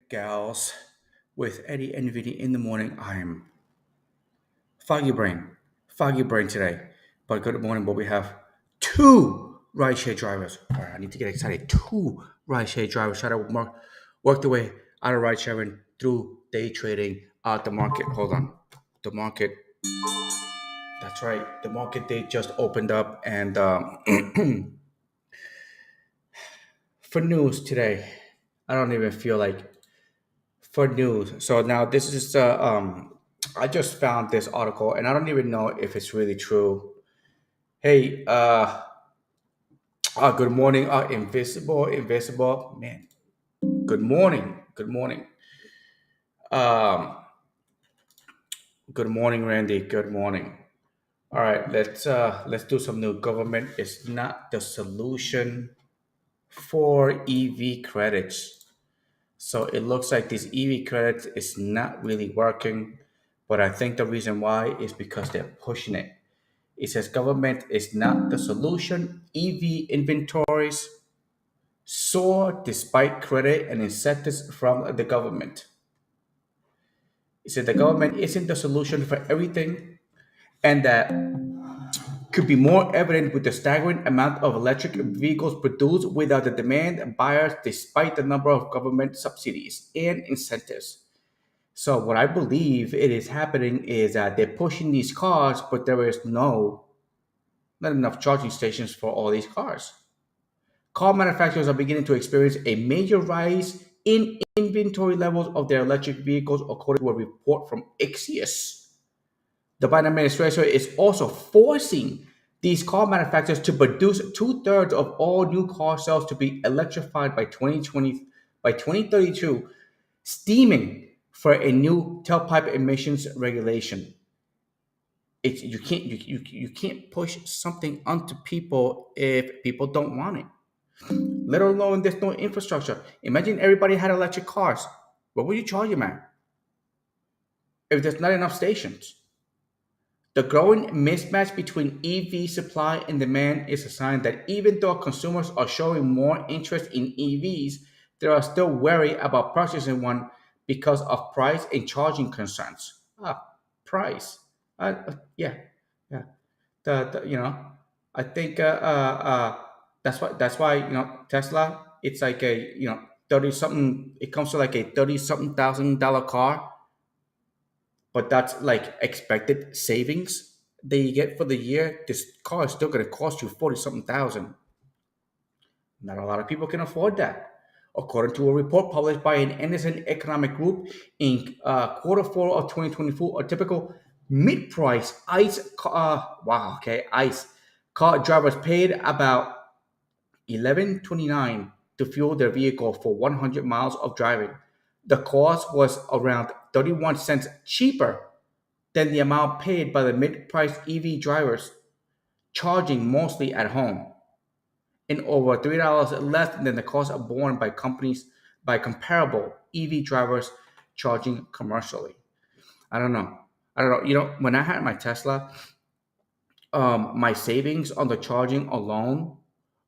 gals, with Eddie and Vinny in the morning. I'm foggy brain, foggy brain today. But good morning, but we have two rideshare drivers. All right, I need to get excited. Two rideshare drivers try to work their way out of ride sharing through day trading out the market. Hold on. The market, that's right. The market they just opened up. And for news today, I don't even feel like for news. So now this is I just found this article and I don't even know if it's really true. Hey, good morning, invisible man. Good morning, good morning. Um, good morning, Randy. Good morning. All right, let's do some new. Government is not the solution for EV credits. So it looks like this EV credit is not really working, but I think the reason why is because they're pushing it. It says government is not the solution. EV inventories soar despite credit and incentives from the government. It said the government isn't the solution for everything, and that could be more evident with the staggering amount of electric vehicles produced without the demand buyers despite the number of government subsidies and incentives. So what I believe it is happening is that they're pushing these cars, but there is not enough charging stations for all these cars. Car manufacturers are beginning to experience a major rise in inventory levels of their electric vehicles, according to a report from Ixius. The Biden administration is also forcing these car manufacturers to produce two-thirds of all new car sales to be electrified by 2020 by 2032, steaming for a new tailpipe emissions regulation. You can't push something onto people if people don't want it. Let alone there's no infrastructure. Imagine everybody had electric cars. What would you charge them at if there's not enough stations? The growing mismatch between EV supply and demand is a sign that even though consumers are showing more interest in EVs, they are still wary about purchasing one because of price and charging concerns. Price. Yeah, yeah. I think that's why Tesla. It's like a 30 something. It comes to like a 30 something $1,000 car, but that's like expected savings that you get for the year. This car is still going to cost you 40 something thousand. Not a lot of people can afford that. According to a report published by an Anderson Economic Group in quarter four of 2024, a typical mid-price ICE car drivers paid about 11.29 to fuel their vehicle for 100 miles of driving. The cost was around 31 cents cheaper than the amount paid by the mid-price EV drivers, charging mostly at home, and over $3 less than the cost borne by companies by comparable EV drivers charging commercially. I don't know. I don't know. When I had my Tesla, my savings on the charging alone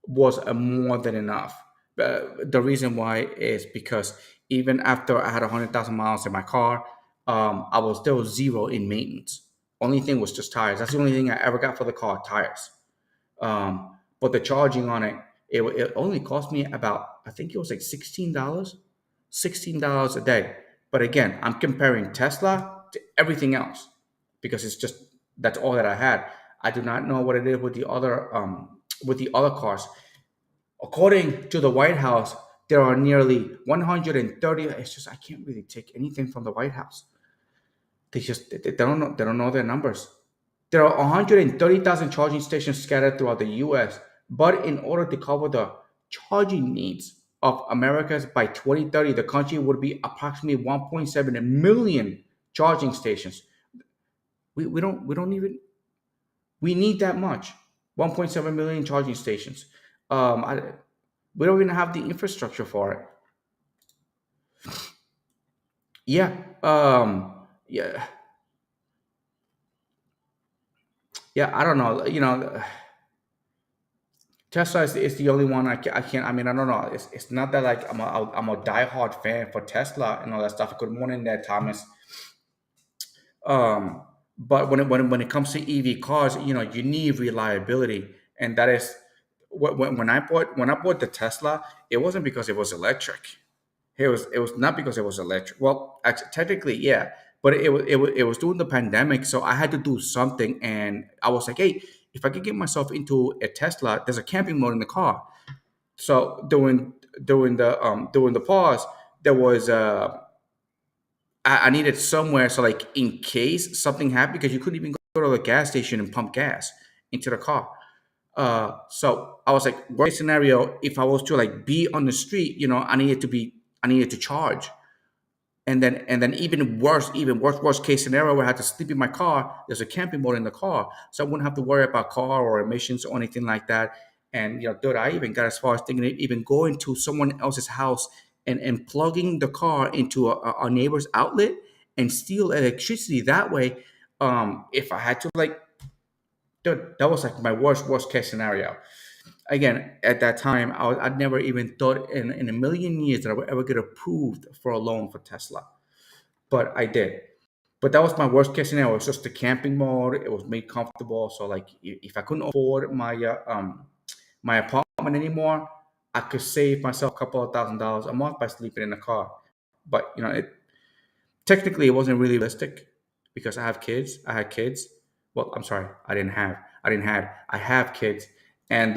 was more than enough. The reason why is because even after I had 100,000 miles in my car, I was still zero in maintenance. Only thing was just tires. That's the only thing I ever got for the car, tires. But the charging on it, it only cost me about, I think it was like $16, $16 a day. But again, I'm comparing Tesla to everything else because it's just that's all that I had. I do not know what it is with the other cars. According to the White House, there are nearly 130. It's just I can't really take anything from the White House. They don't know their numbers. There are 130,000 charging stations scattered throughout the U.S., but in order to cover the charging needs of Americans by 2030, the country would be approximately 1.7 million charging stations. We don't even we need that much. 1.7 million charging stations. We don't even have the infrastructure for it. Yeah. Yeah. Yeah. I don't know. Tesla is the only one I can't. I mean, I don't know. It's not that like I'm a diehard fan for Tesla and all that stuff. Good morning there, Thomas. Um, but when it comes to EV cars, you need reliability, and that is when I bought the Tesla, it wasn't because it was electric. It was not because it was electric. Well, technically, yeah, but it was during the pandemic, so I had to do something, and I was like, hey, if I could get myself into a Tesla, there's a camping mode in the car. So during the pause, there was I needed somewhere, so like in case something happened, because you couldn't even go to the gas station and pump gas into the car. So I was like, worst scenario, if I was to like be on the street, I needed to charge. And then worst case scenario where I had to sleep in my car, there's a camping mode in the car. So I wouldn't have to worry about car or emissions or anything like that. And dude, I even got as far as thinking of even going to someone else's house and plugging the car into a neighbor's outlet and steal electricity that way. If I had to, like, dude, that was like my worst case scenario. Again, at that time, I'd never even thought in a million years that I would ever get approved for a loan for Tesla, but I did. But that was my worst case scenario. It was just the camping mode. It was made comfortable. So like, if I couldn't afford my apartment anymore, I could save myself a couple of $1,000s a month by sleeping in the car. But technically it wasn't really realistic because I have kids. I had kids. Well, I'm sorry, I have kids. And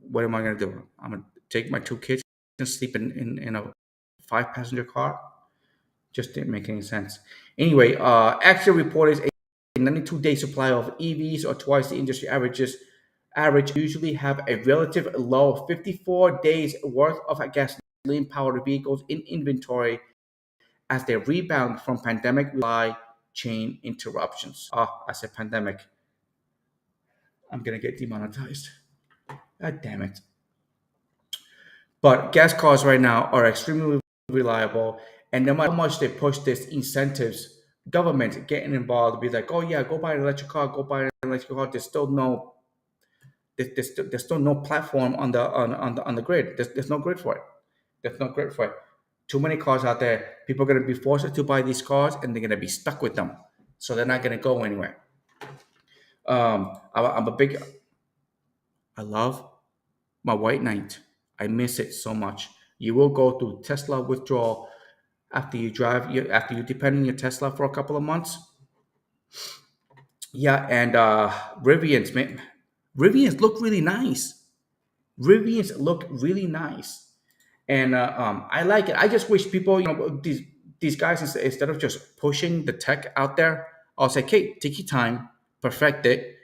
what am I gonna do? I'm gonna take my two kids and sleep in a five passenger car? Just didn't make any sense. Anyway, actual report is a 92-day supply of EVs, or twice the industry average, usually have a relative low 54 days worth of gasoline powered vehicles in inventory as they rebound from pandemic supply chain interruptions. Oh, I said pandemic. I'm gonna get demonetized. God damn it. But gas cars right now are extremely reliable, and no matter how much they push these incentives, government getting involved, be like, oh yeah, go buy an electric car, go buy an electric car. There's still no platform on the grid. There's no grid for it. There's no grid for it. Too many cars out there. People are gonna be forced to buy these cars, and they're gonna be stuck with them, so they're not gonna go anywhere. I'm a big. I love my white knight. I miss it so much. You will go through Tesla withdrawal after you depend on your Tesla for a couple of months. Yeah, and Rivians, man, Rivians look really nice. Rivians look really nice, and I like it. I just wish people, these guys, instead of just pushing the tech out there, I'll say, "Okay, take your time, perfect it."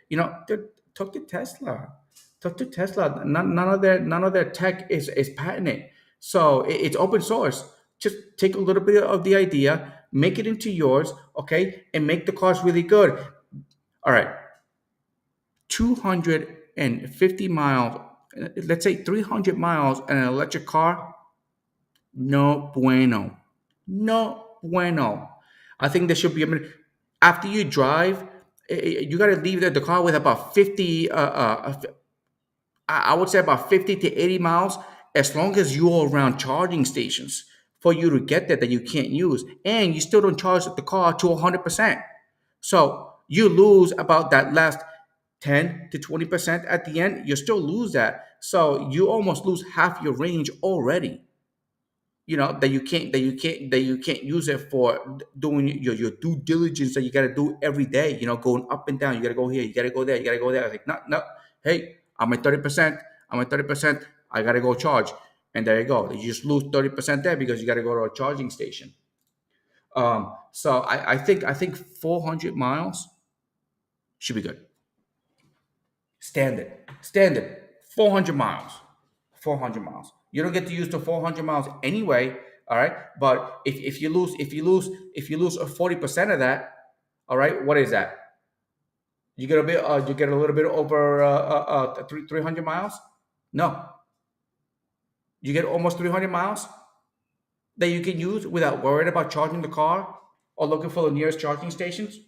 Talk to Tesla. Talk to Tesla. None of their tech is patented, so it's open source. Just take a little bit of the idea, make it into yours, okay, and make the cars really good. All right, 250 miles, let's say 300 miles in an electric car, no bueno. No bueno. I think there should be after you drive, you got to leave the car with about 50, I would say about 50 to 80 miles, as long as you're around charging stations for you to get there that you can't use. And you still don't charge the car to 100%. So you lose about that last 10 to 20% at the end. You still lose that. So you almost lose half your range already. That you can't use it for doing your due diligence that you got to do every day. Going up and down. You got to go here. You got to go there. You got to go there. I was like, no, no. Hey, I'm at 30%. I'm at 30%. I got to go charge. And there you go. You just lose 30% there because you got to go to a charging station. So I think 400 miles should be good. Standard, 400 miles. 400 miles. You don't get to use the 400 miles anyway. All right. But if you lose a 40% of that, all right, what is that? You get a little bit over 300 miles? No. You get almost 300 miles that you can use without worrying about charging the car or looking for the nearest charging stations.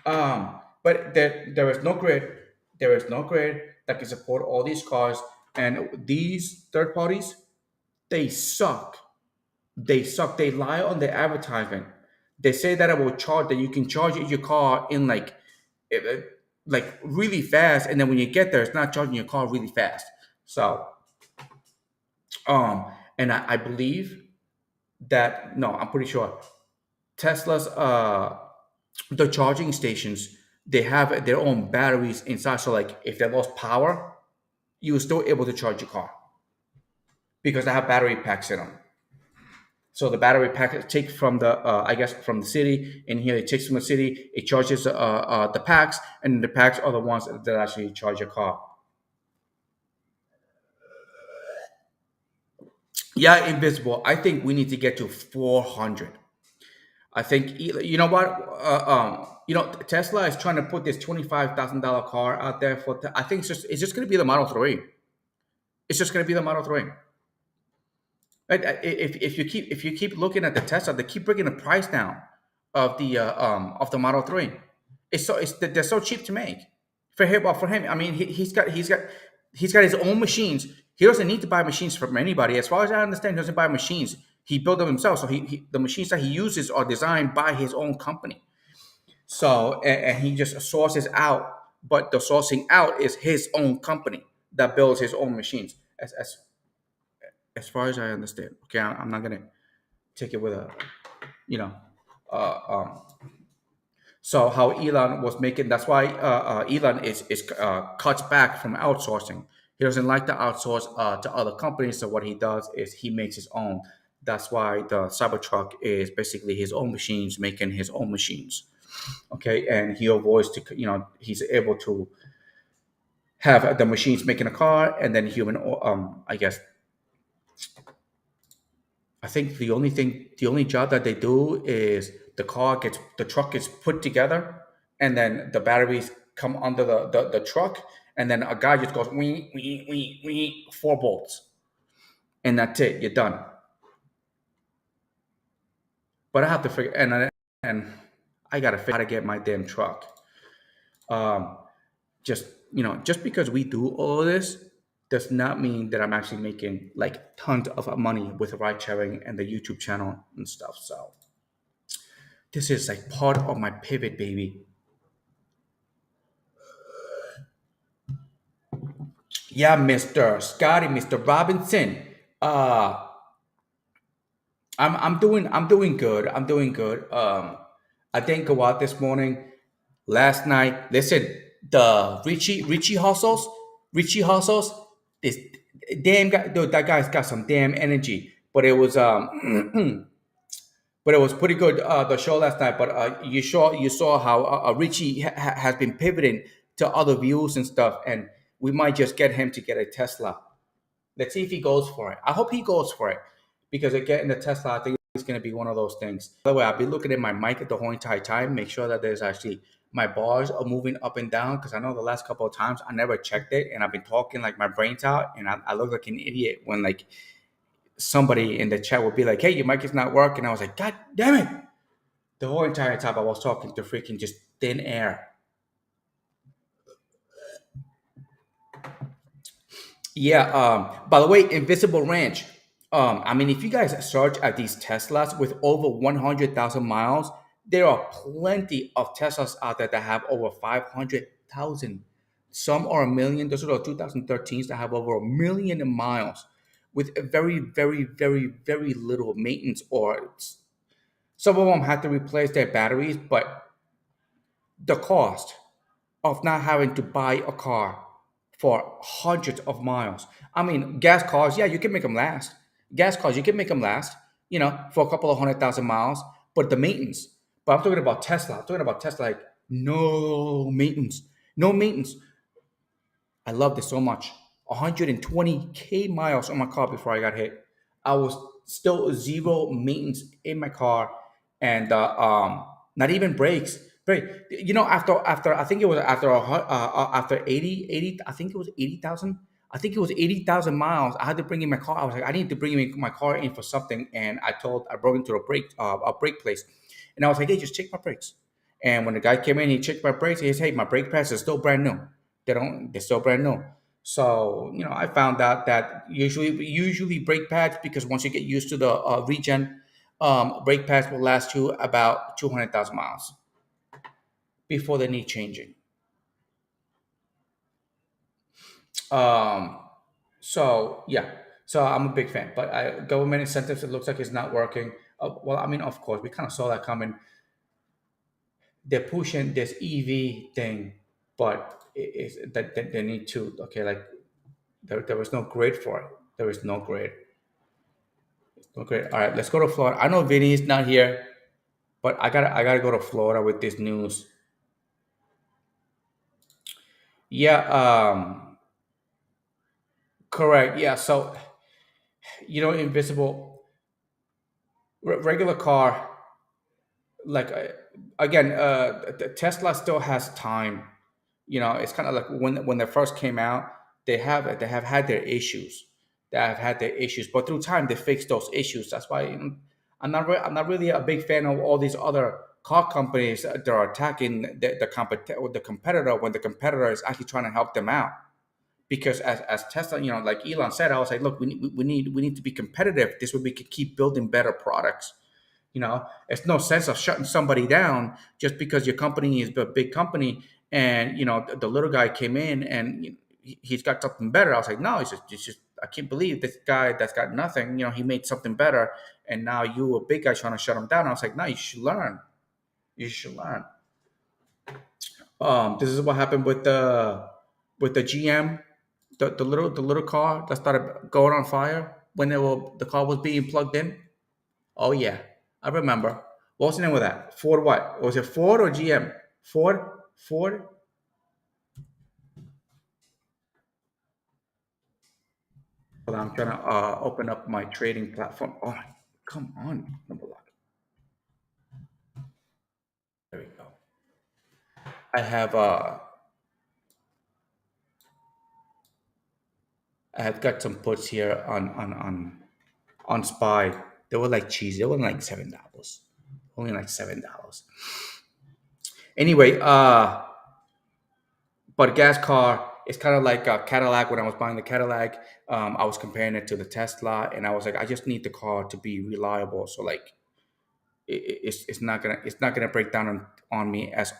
But there is no grid. There is no grid. that can support all these cars. And these third parties, they suck. They suck. They lie on their advertisement. They say that it will charge, that you can charge your car in like really fast, and then when you get there, it's not charging your car really fast. So, and I believe that, no, I'm pretty sure Tesla's the charging stations, they have their own batteries inside. So like if they lost power, you're still able to charge your car because they have battery packs in them. So the battery pack take from the I guess from the city, and here it takes from the city. It charges the packs, and the packs are the ones that actually charge your car. Yeah, invisible. I think we need to get to 400. I think you know what, Tesla is trying to put this $25,000 car out there for. I think it's just going to be the Model 3. It's just going to be the Model 3. Right? If you keep looking at the Tesla, they keep bringing the price down of the Model 3. They're so cheap to make for him. Well, for him, I mean, he's got his own machines. He doesn't need to buy machines from anybody. As far as I understand, he doesn't buy machines. He built them himself. So the machines that he uses are designed by his own company. So and he just sources out, but the sourcing out is his own company that builds his own machines. As far as I understand. Okay, I'm not gonna take it with a, you know, uh, um, so how Elon was making. That's why Elon is cuts back from outsourcing. He doesn't like to outsource to other companies. So what he does is he makes his own. That's why the Cybertruck is basically his own machines making his own machines. Okay, and he avoids to, he's able to have the machines making a car, and then human. I guess I think the only job that they do is the truck gets put together, and then the batteries come under the truck, and then a guy just goes wee, 4 bolts, and that's it. You're done. But I have to figure, and I gotta figure out how to get my damn truck. Um, just because we do all of this does not mean that I'm actually making like tons of money with ride sharing and the YouTube channel and stuff. So this is like part of my pivot, baby. Yeah, Mr. Scotty, Mr. Robinson. Uh I'm doing good. I'm doing good. I didn't go out this morning. Last night, listen, the Richie Hustles, this damn guy, dude, that guy's got some damn energy. But it was but it was pretty good, the show last night. But you saw how Richie has been pivoting to other views and stuff, and we might just get him to get a Tesla. Let's see if he goes for it. I hope he goes for it because getting the Tesla, I think it's going to be one of those things. By the way, I'll be looking at my mic the whole entire time. Make sure that there's actually my bars are moving up and down because I know the last couple of times I never checked it and I've been talking like my brains out and I look like an idiot when like somebody in the chat would be like, "Hey, your mic is not working." I was like, "God damn it!" The whole entire time I was talking to freaking just thin air. Yeah. By the way, Invisible Ranch. I mean, if you guys search at these Teslas with over 100,000 miles, there are plenty of Teslas out there that have over 500,000. Some are a million. Those are the 2013s that have over a million miles with a very, very, very, very little maintenance. Or some of them have to replace their batteries, but the cost of not having to buy a car for hundreds of miles. I mean, gas cars, yeah, you can make them last. Gas cars, you can make them last, for a couple of 100,000 miles. But the maintenance, but I'm talking about Tesla. I'm talking about Tesla, like no maintenance, no maintenance. I loved it so much. 120K miles on my car before I got hit. I was still zero maintenance in my car, and not even brakes. After I think it was after 80, I think it was 80,000. I think it was 80,000 miles. I had to bring in my car. I was like, I need to bring my car in for something, and I broke into a brake place, and I was like, hey, just check my brakes. And when the guy came in, he checked my brakes. He says, hey, my brake pads are still brand new. They're still brand new. So I found out that usually brake pads, because once you get used to the regen, brake pads will last you about 200,000 miles before they need changing. Um, so yeah, so I'm a big fan, but government incentives, it looks like it's not working. Well, I mean, of course, we kind of saw that coming. They're pushing this EV thing, but it's that they need to, okay, like there was no grade for it. There is no grade. No grade. All right, let's go to Florida. I know Vinny's not here, but I gotta go to Florida with this news. Yeah, correct. Yeah, so invisible regular car, like again, the Tesla still has time. It's kind of like when they first came out, they have had their issues. They have had their issues, but through time they fixed those issues. That's why I'm not really a big fan of all these other car companies that are attacking the competitor when the competitor is actually trying to help them out. Because as Tesla, like Elon said, I was like, look, we need to be competitive. This way we can keep building better products. It's no sense of shutting somebody down just because your company is a big company, and the little guy came in and he's got something better. I was like, no, it's just I can't believe this guy that's got nothing. He made something better, and now you, a big guy, trying to shut him down. I was like, no, you should learn. You should learn. This is what happened with the GM, the little car that started going on fire when the car was being plugged in. Oh yeah, I remember. What was the name of that? Ford what? Was it Ford or GM? Ford. Ford. Hold on, I'm trying to open up my trading platform. Oh, come on, number lock. There we go. I have I have got some puts here on Spy. They were like cheese. They were like $7. Only like $7. Anyway, but gas car is kind of like a Cadillac. When I was buying the Cadillac, I was comparing it to the Tesla, and I was like, I just need the car to be reliable. So like, it's not gonna break down on me as.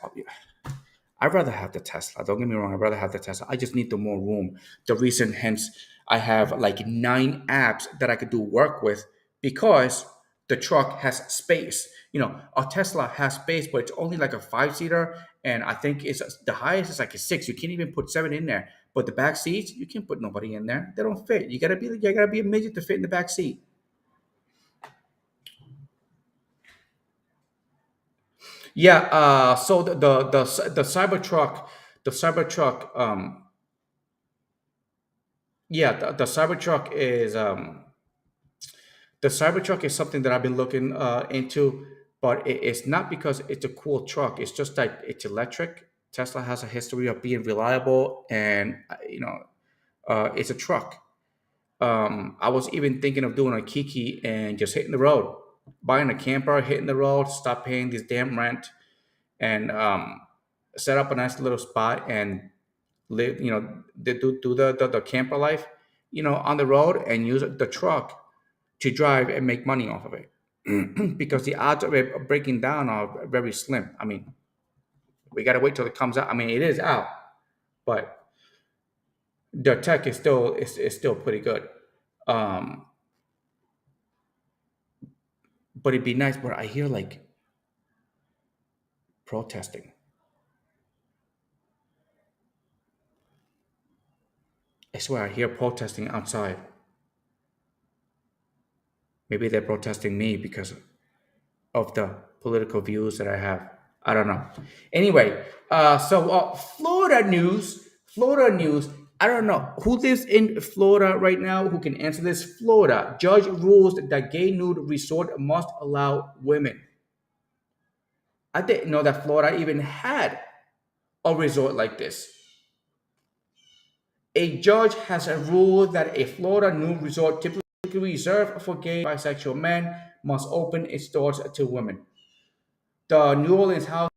I'd rather have the Tesla. Don't get me wrong. I'd rather have the Tesla. I just need the more room. The reason, hence, I have like 9 apps that I could do work with because the truck has space. A Tesla has space, but it's only like a 5-seater, and I think it's the highest is like a 6. You can't even put 7 in there. But the back seats, you can't put nobody in there. They don't fit. You gotta be a midget to fit in the back seat. Yeah. So the Cybertruck, the Cybertruck, yeah, the Cybertruck is something that I've been looking into, but it's not because it's a cool truck. It's just that it's electric. Tesla has a history of being reliable, and it's a truck. I was even thinking of doing a Kiki and just hitting the road, buying a camper, hitting the road, stop paying this damn rent, and set up a nice little spot and live. Do the camper life, on the road, and use the truck to drive and make money off of it. Because the odds of it breaking down are very slim. I mean, we got to wait till it comes out. I mean, it is out, but the tech is still pretty good. Um, but it'd be nice. But I hear like protesting. I swear I hear protesting outside. Maybe they're protesting me because of the political views that I have. I don't know. Anyway, so Florida news. Florida news. I don't know who lives in Florida right now who can answer this. Florida judge rules that gay nude resort must allow women. I didn't know that Florida even had a resort like this. A judge has ruled that a Florida nude resort typically reserved for gay and bisexual men must open its doors to women. The New Orleans house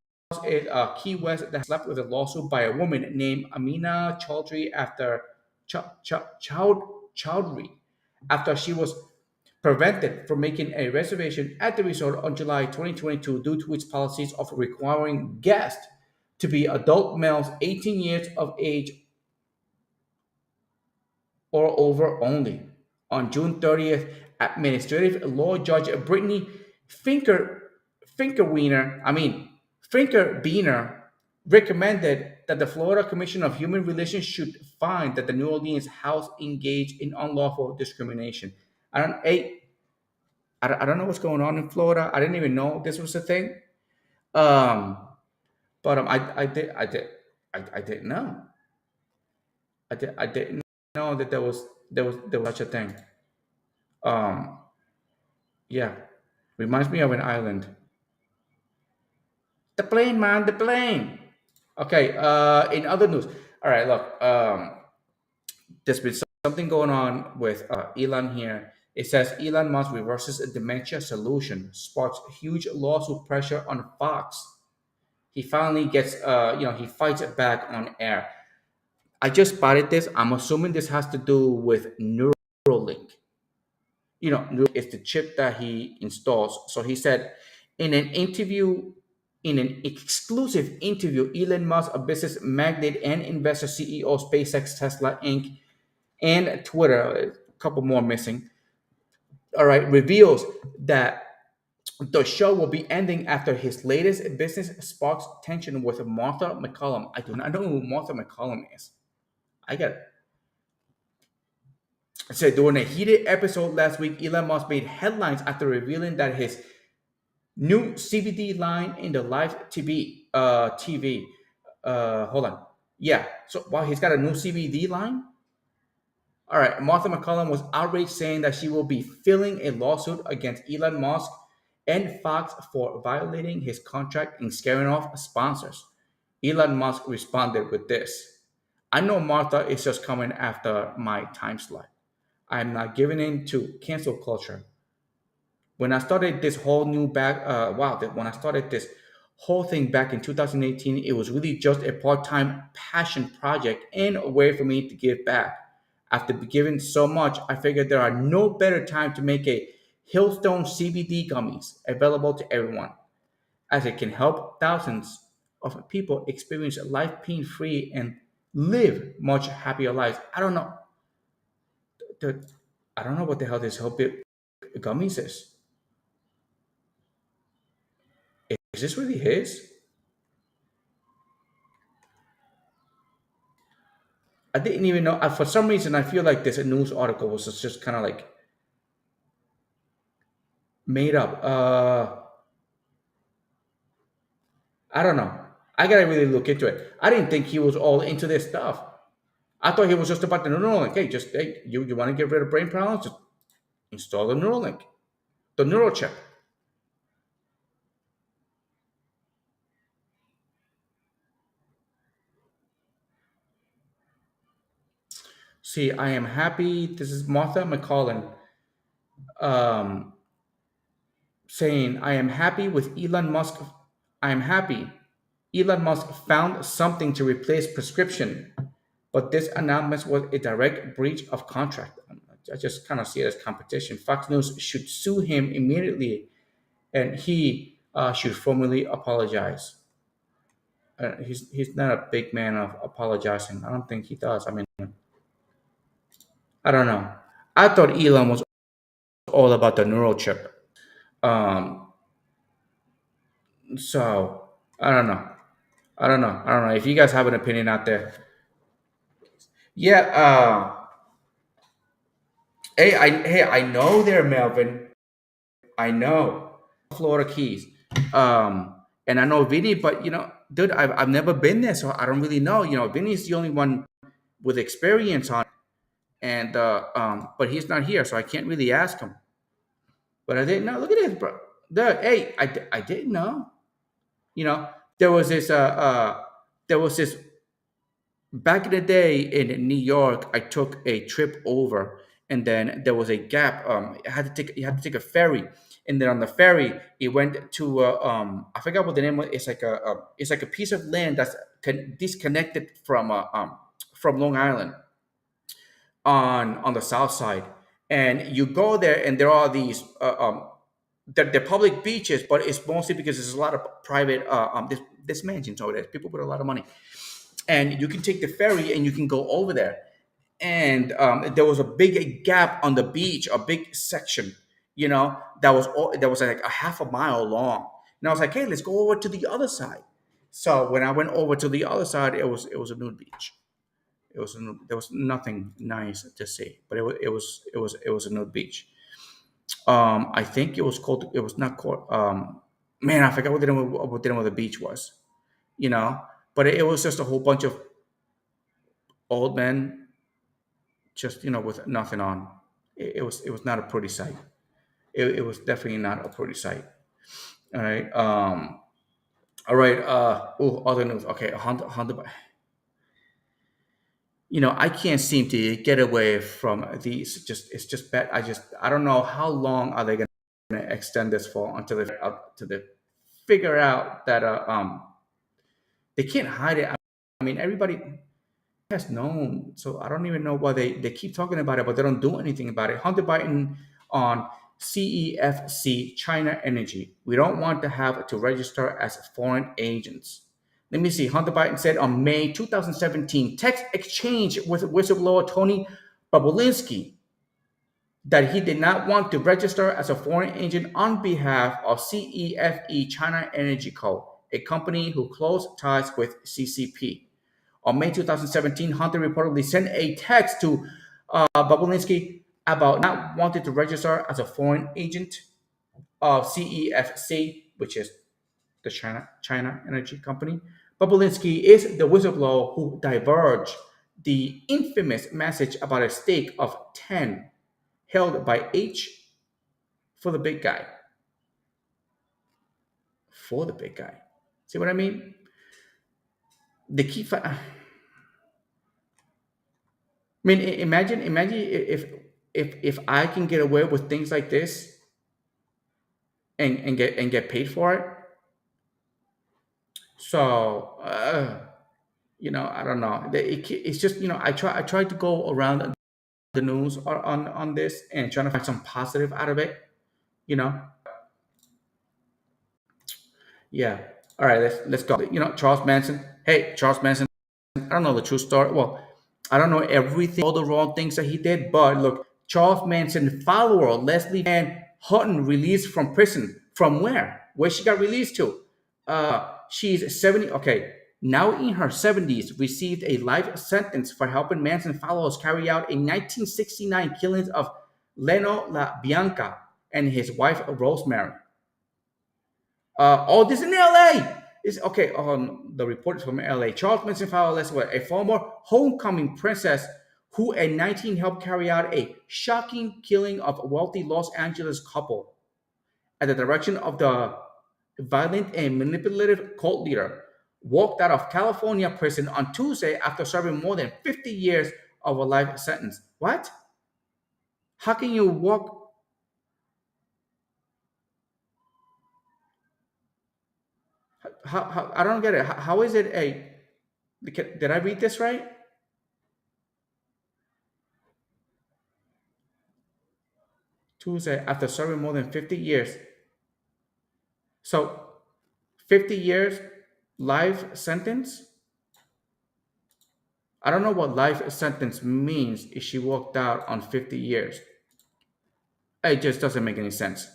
is Key West that slept with a lawsuit by a woman named Amina Chaudhry after Chowdhury after she was prevented from making a reservation at the resort on July 2022 due to its policies of requiring guests to be adult males 18 years of age or over only. On June 30th, Administrative Law Judge Brittany Finker Finkerwiener, I mean Finkerbeener, recommended that the Florida Commission of Human Relations should find that the New Orleans house engaged in unlawful discrimination. I don't, hey, I don't know what's going on in Florida. I didn't even know this was a thing. Um, but I didn't know. I didn't know that there was such a thing. Um, yeah, reminds me of an island. The plane, man, the plane. Okay. In other news, all right. Look, there's been something going on with Elon here. It says Elon Musk reverses a dementia solution, sparks huge lawsuit pressure on Fox. He finally gets, he fights it back on air. I just spotted this. I'm assuming this has to do with Neuralink. It's the chip that he installs. So he said in an interview, in an exclusive interview, Elon Musk, a business magnate and investor, CEO of SpaceX, Tesla Inc., and Twitter, a couple more missing, all right, reveals that the show will be ending after his latest business sparks tension with Martha McCollum. I do not know who Martha McCollum is. I got said during a heated episode last week, Elon Musk made headlines after revealing that his new CBD line in the live TV. Hold on. Yeah. So wow, he's got a new CBD line. All right. Martha McCollum was outraged, saying that she will be filing a lawsuit against Elon Musk and Fox for violating his contract and scaring off sponsors. Elon Musk responded with this: "I know Martha is just coming after my time slot. I am not giving in to cancel culture. When I started this whole new back, when I started this whole thing back in 2018, it was really just a part-time passion project and a way for me to give back. After giving so much, I figured there are no better time to make a Hillstone CBD gummies available to everyone, as it can help thousands of people experience life pain-free and live much happier lives." I don't know. The, I don't know what the hell this whole bit gummies is. Is this really his? I didn't even know. For some reason, I feel like this news article was just kind of like made up. I don't know. I gotta really look into it. I didn't think he was all into this stuff. I thought he was just about the Neuralink. Hey, you want to get rid of brain problems? Just install the Neuralink, the neural chip. See, I am happy. This is Martha McCollin um, saying, "I am happy with Elon Musk. I am happy. Elon Musk found something to replace prescription, but this announcement was a direct breach of contract." I just kind of see it as competition. Fox News should sue him immediately, and he should formally apologize. He's not a big man of apologizing. I don't think he does. I mean, I don't know. I thought Elon was all about the neural chip. Um, so I don't know. I don't know. If you guys have an opinion out there, yeah. Hey, I know there, Melvin. I know Florida Keys. And I know Vinny, but dude, I've never been there, so I don't really know. Vinny's the only one with experience on, and but he's not here, so I can't really ask him. But I didn't know. Look at this, bro. Hey, I didn't know. You know, there was this there was this back in the day in New York. I took a trip over, and then there was a gap. You had to take a ferry, and then on the ferry, it went to I forgot what the name was. It's like a piece of land that's disconnected from Long Island. on the south side, and you go there, and there are these they're public beaches, but it's mostly because there's a lot of private this mansions over there. People with a lot of money, and you can take the ferry and you can go over there. And there was a big gap on the beach, a big section, that was like a half a mile long. And I was like, hey, let's go over to the other side. So when I went over to the other side, it was a nude beach. There was nothing nice to see, but it was a nude beach. I think it was called. It was not called. Man, I forgot what the name of the beach was. You know, but it was just a whole bunch of old men, just with nothing on. It was not a pretty sight. It was definitely not a pretty sight. All right. All right. Other news. Okay. Honda. I can't seem to get away from these. It's just bad. I don't know how long are they going to extend this for until they figure out that they can't hide it. I mean, everybody has known, so I don't even know why they keep talking about it, but they don't do anything about it. Hunter Biden on CEFC China Energy. We don't want to have to register as foreign agents. Let me see. Hunter Biden said on May 2017 text exchange with whistleblower Tony Babulinski that he did not want to register as a foreign agent on behalf of CEFE China Energy Co., a company who close ties with CCP. On May 2017, Hunter reportedly sent a text to Babulinski about not wanting to register as a foreign agent of CEFC, which is the China Energy Company. Babulinski is the whistleblower who divulged the infamous message about a stake of 10 held by H for the big guy. For the big guy. See what I mean? They keep. I mean, imagine if I can get away with things like this and get paid for it. So I don't know. It's just I tried to go around the news on this and trying to find some positive out of it. You know, yeah. All right, let's go. Charles Manson. Hey, Charles Manson. I don't know the true story. Well, I don't know everything, all the wrong things that he did, but look, Charles Manson follower Leslie Van Houten released from prison. From where? Where she got released to? She's 70. Okay, now in her 70s, received a life sentence for helping Manson followers carry out a 1969 killings of Leno La Bianca and his wife Rosemary. This in LA. Is okay. The report is from LA. Charles Manson followed a former homecoming princess who at 19 helped carry out a shocking killing of a wealthy Los Angeles couple at the direction of the violent and manipulative cult leader. Walked out of California prison on Tuesday after serving more than 50 years of a life sentence. What? How can you walk? How I don't get it. How is it a? Did I read this right? Tuesday after serving more than 50 years. So 50 years life sentence? I don't know what life sentence means if she walked out on 50 years. It just doesn't make any sense.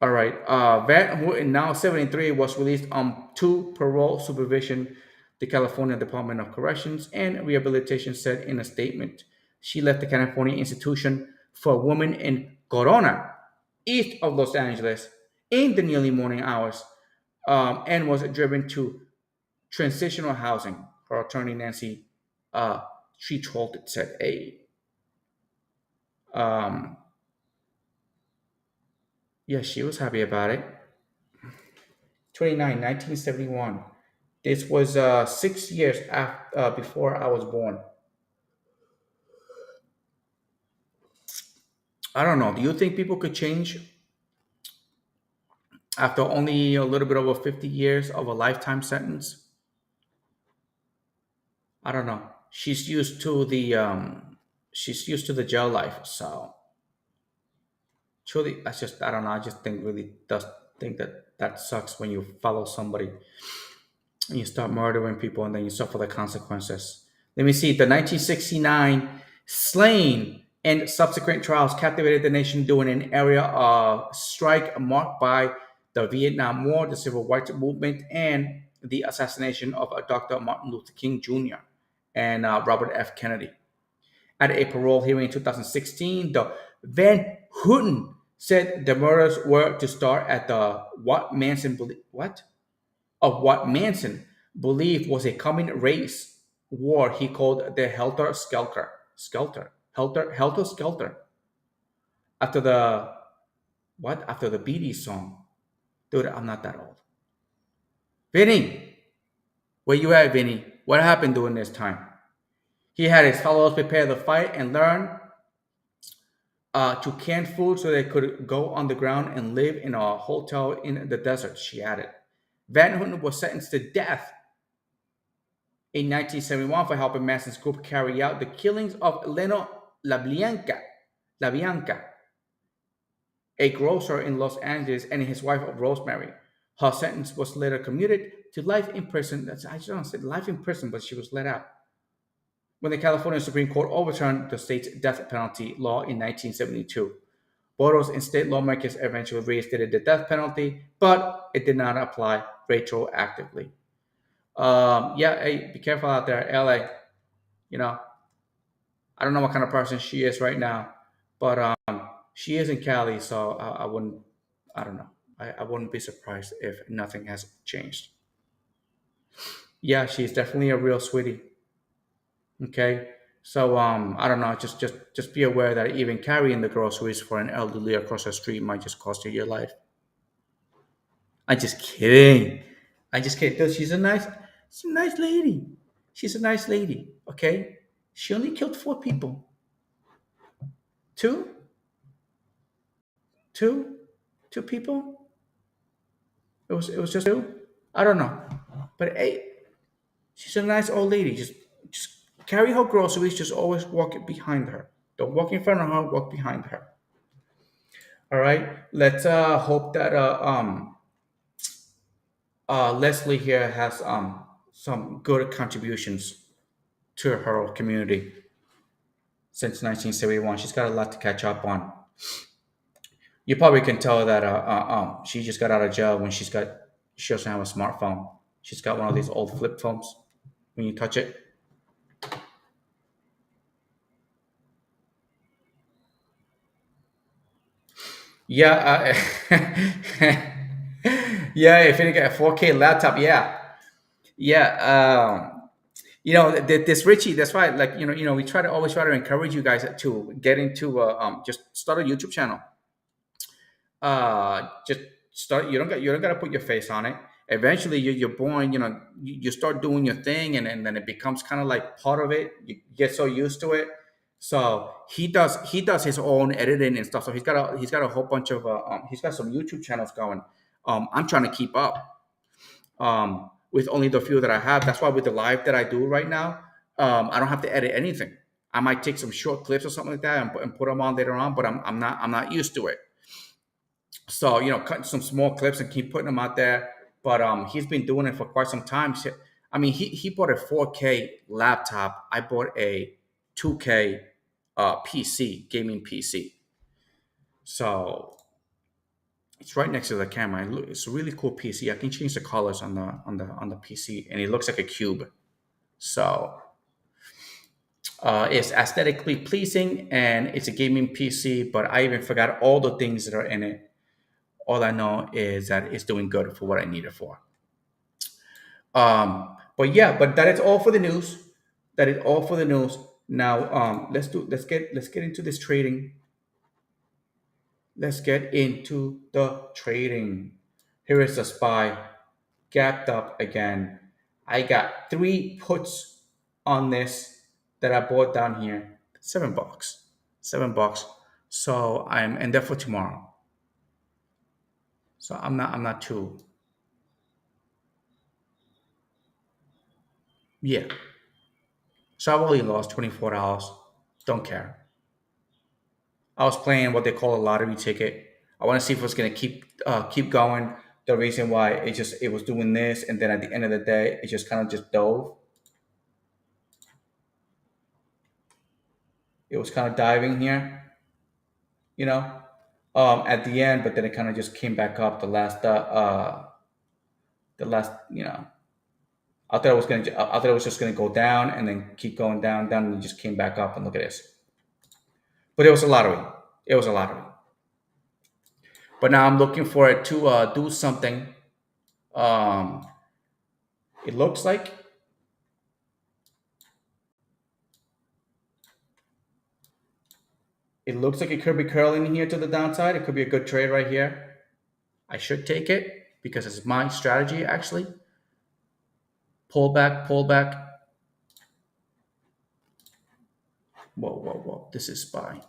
All right. Van, who is now 73, was released on two parole supervision, the California Department of Corrections and Rehabilitation said in a statement. She left the California Institution for Women in Corona, east of Los Angeles, in the early morning hours, and was driven to transitional housing. Her attorney, Nancy uh, she told it, said, um, yeah, she was happy about it. 29, 1971. This was 6 years before I was born. I don't know. Do you think people could change after only a little bit over 50 years of a lifetime sentence? I don't know. She's used to the jail life. So truly, that's just I don't know. I just think really does think that that sucks when you follow somebody and you start murdering people and then you suffer the consequences. Let me see. The 1969 slaying and subsequent trials captivated the nation during an area of strike marked by the Vietnam War, the Civil Rights Movement, and the assassination of Dr. Martin Luther King Jr. and Robert F. Kennedy. At a parole hearing in 2016, the Van Houten said the murders were to start at the what Manson believed was a coming race war he called the Helter Skelter. Helter Skelter. After the what? After the Bee Gees song. Dude, I'm not that old. Vinny, where you at, Vinny? What happened during this time? He had his followers prepare the fight and learn to can food so they could go on the ground and live in a hotel in the desert, she added. Van Houten was sentenced to death in 1971 for helping Manson's group carry out the killings of Leno LaBianca, a grocer in Los Angeles, and his wife Rosemary. Her sentence was later commuted to life in prison. I just don't say life in prison, but she was let out when the California Supreme Court overturned the state's death penalty law in 1972. Voters and state lawmakers eventually reinstated the death penalty, but it did not apply retroactively. Yeah, hey, be careful out there, LA. You know, I don't know what kind of person she is right now, but she is in Cali, so I wouldn't. I don't know. I wouldn't be surprised if nothing has changed. Yeah, she's definitely a real sweetie. Okay, so I don't know. Just be aware that even carrying the groceries for an elderly across the street might just cost you your life. I'm just kidding. I just kidding. Dude, she's a nice lady. She's a nice lady. Okay, she only killed four people. Two, two, two people. It was just two. I don't know, but hey, she's a nice old lady. Just carry her groceries. Just always walk behind her. Don't walk in front of her. Walk behind her. All right. Let's hope that Leslie here has some good contributions to her community since 1971. She's got a lot to catch up on. You probably can tell that she just got out of jail when she doesn't have a smartphone. She's got one of these old flip phones. When you touch it, yeah, yeah. If you get a 4K laptop, yeah, yeah. This Richie. That's why, like we always try to encourage you guys to get into just start a YouTube channel. Just start. You don't got to put your face on it. Eventually you're born, you start doing your thing, and then it becomes kind of like part of it. You get so used to it. So he does his own editing and stuff. So he's got a whole bunch of he's got some YouTube channels going. I'm trying to keep up with only the few that I have. That's why with the live that I do right now, I don't have to edit anything. I might take some short clips or something like that and put them on later on, but I'm not used to it. So cutting some small clips and keep putting them out there. But he's been doing it for quite some time. I mean, he bought a 4K laptop. I bought a 2K PC, gaming PC. So it's right next to the camera. It's a really cool PC. I can change the colors on the PC, and it looks like a cube. So it's aesthetically pleasing, and it's a gaming PC. But I even forgot all the things that are in it. All I know is that it's doing good for what I need it for. But yeah, but that is all for the news. That is all for the news. Now, let's get into this trading. Let's get into the trading. Here is the SPY gapped up again. I got three puts on this that I bought down here. $7. $7. So I'm and they're for tomorrow. So I'm not too yeah. So I've only lost $24. Don't care. I was playing what they call a lottery ticket. I want to see if it's gonna keep going. The reason why it was doing this, and then at the end of the day, it just kind of just dove. It was kind of diving here, you know, at the end, but then it kind of just came back up the last, I thought it was just gonna go down and then keep going down, down, and it just came back up. And look at this. But it was a lottery. It was a lottery. But now I'm looking for it to do something. Um, it looks like it could be curling here to the downside. It could be a good trade right here. I should take it because it's my strategy actually. Pull back, pull back. Whoa, whoa, whoa. This is SPY.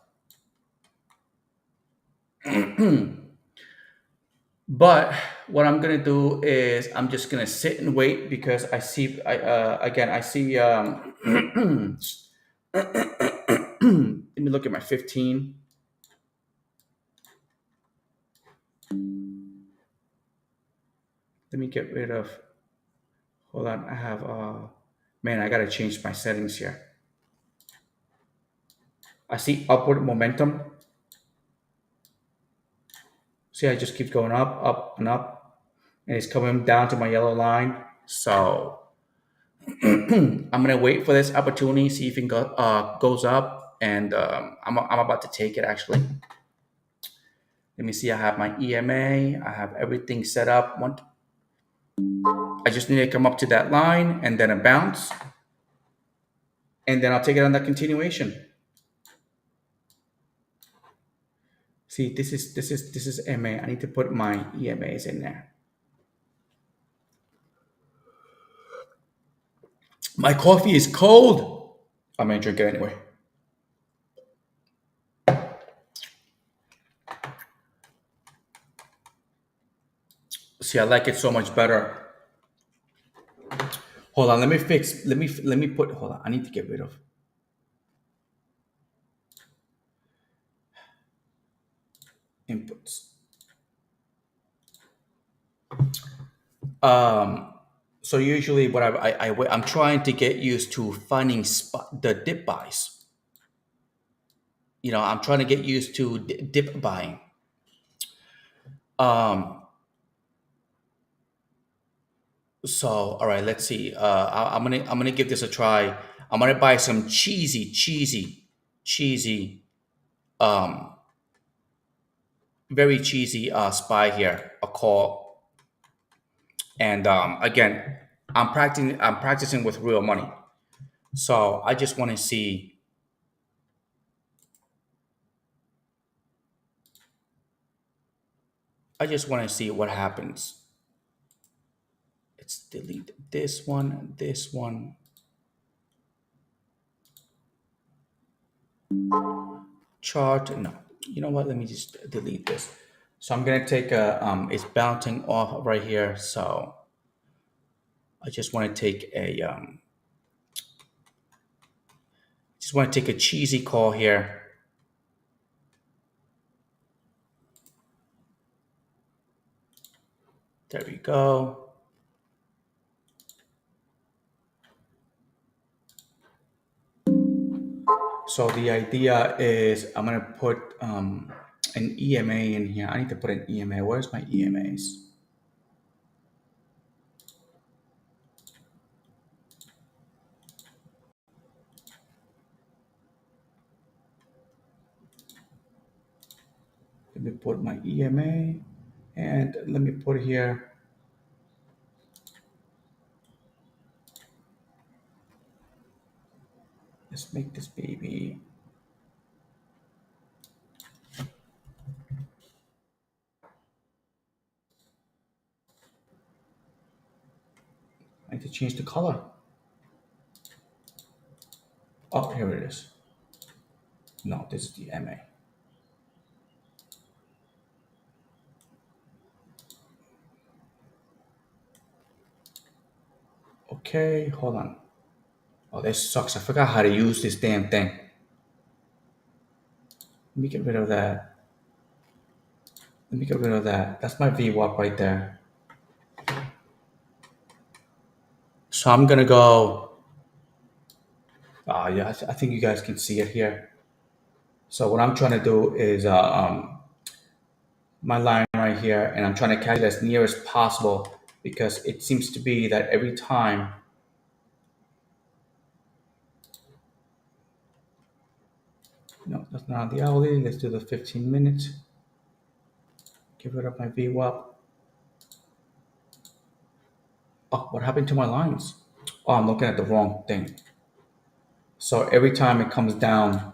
But what I'm gonna do is I'm just gonna sit and wait because I see let me look at my 15. Let me get rid of, hold on, I have man, I gotta change my settings here. I see upward momentum. See, I just keep going up and up, and it's coming down to my yellow line. So I'm gonna wait for this opportunity, see if it goes up, and I'm about to take it actually. Let me see. I have my EMA. I have everything set up. I just need to come up to that line and then a bounce, and then I'll take it on that continuation. See, this is MA. I need to put my EMAs in there. My coffee is cold. I'm gonna drink it anyway. See, I like it so much better. Hold on, let me fix. Let me put. Hold on, I need to get rid of inputs. Um, so usually, what I'm trying to get used to finding the dip buys. I'm trying to get used to dip buying. Um, so all right, let's see. I'm gonna give this a try. I'm gonna buy some cheesy, um, very cheesy spy here. A call, and again, I'm practicing with real money. So I just want to see. I just want to see what happens. Let's delete this one, this one. Chart. No, you know what? Let me just delete this. So I'm gonna take a. It's bouncing off right here. So I just want to take a. Just want to take a cheesy call here. There we go. So the idea is I'm gonna put an EMA in here. I need to put an EMA. Where's my EMAs? Let me put my EMA, and let me put here. Let's make this baby. I need to change the color. Oh, here it is. No, this is the MA. Okay, hold on. Oh, this sucks. I forgot how to use this damn thing. Let me get rid of that. Let me get rid of that. That's my VWAP right there. So I'm gonna go. Yeah, I think you guys can see it here. So what I'm trying to do is my line right here, and I'm trying to catch it as near as possible because it seems to be that every time. No, that's not the hourly. Let's do the 15 minutes. Get rid of my VWAP. Oh, what happened to my lines? Oh, I'm looking at the wrong thing. So every time it comes down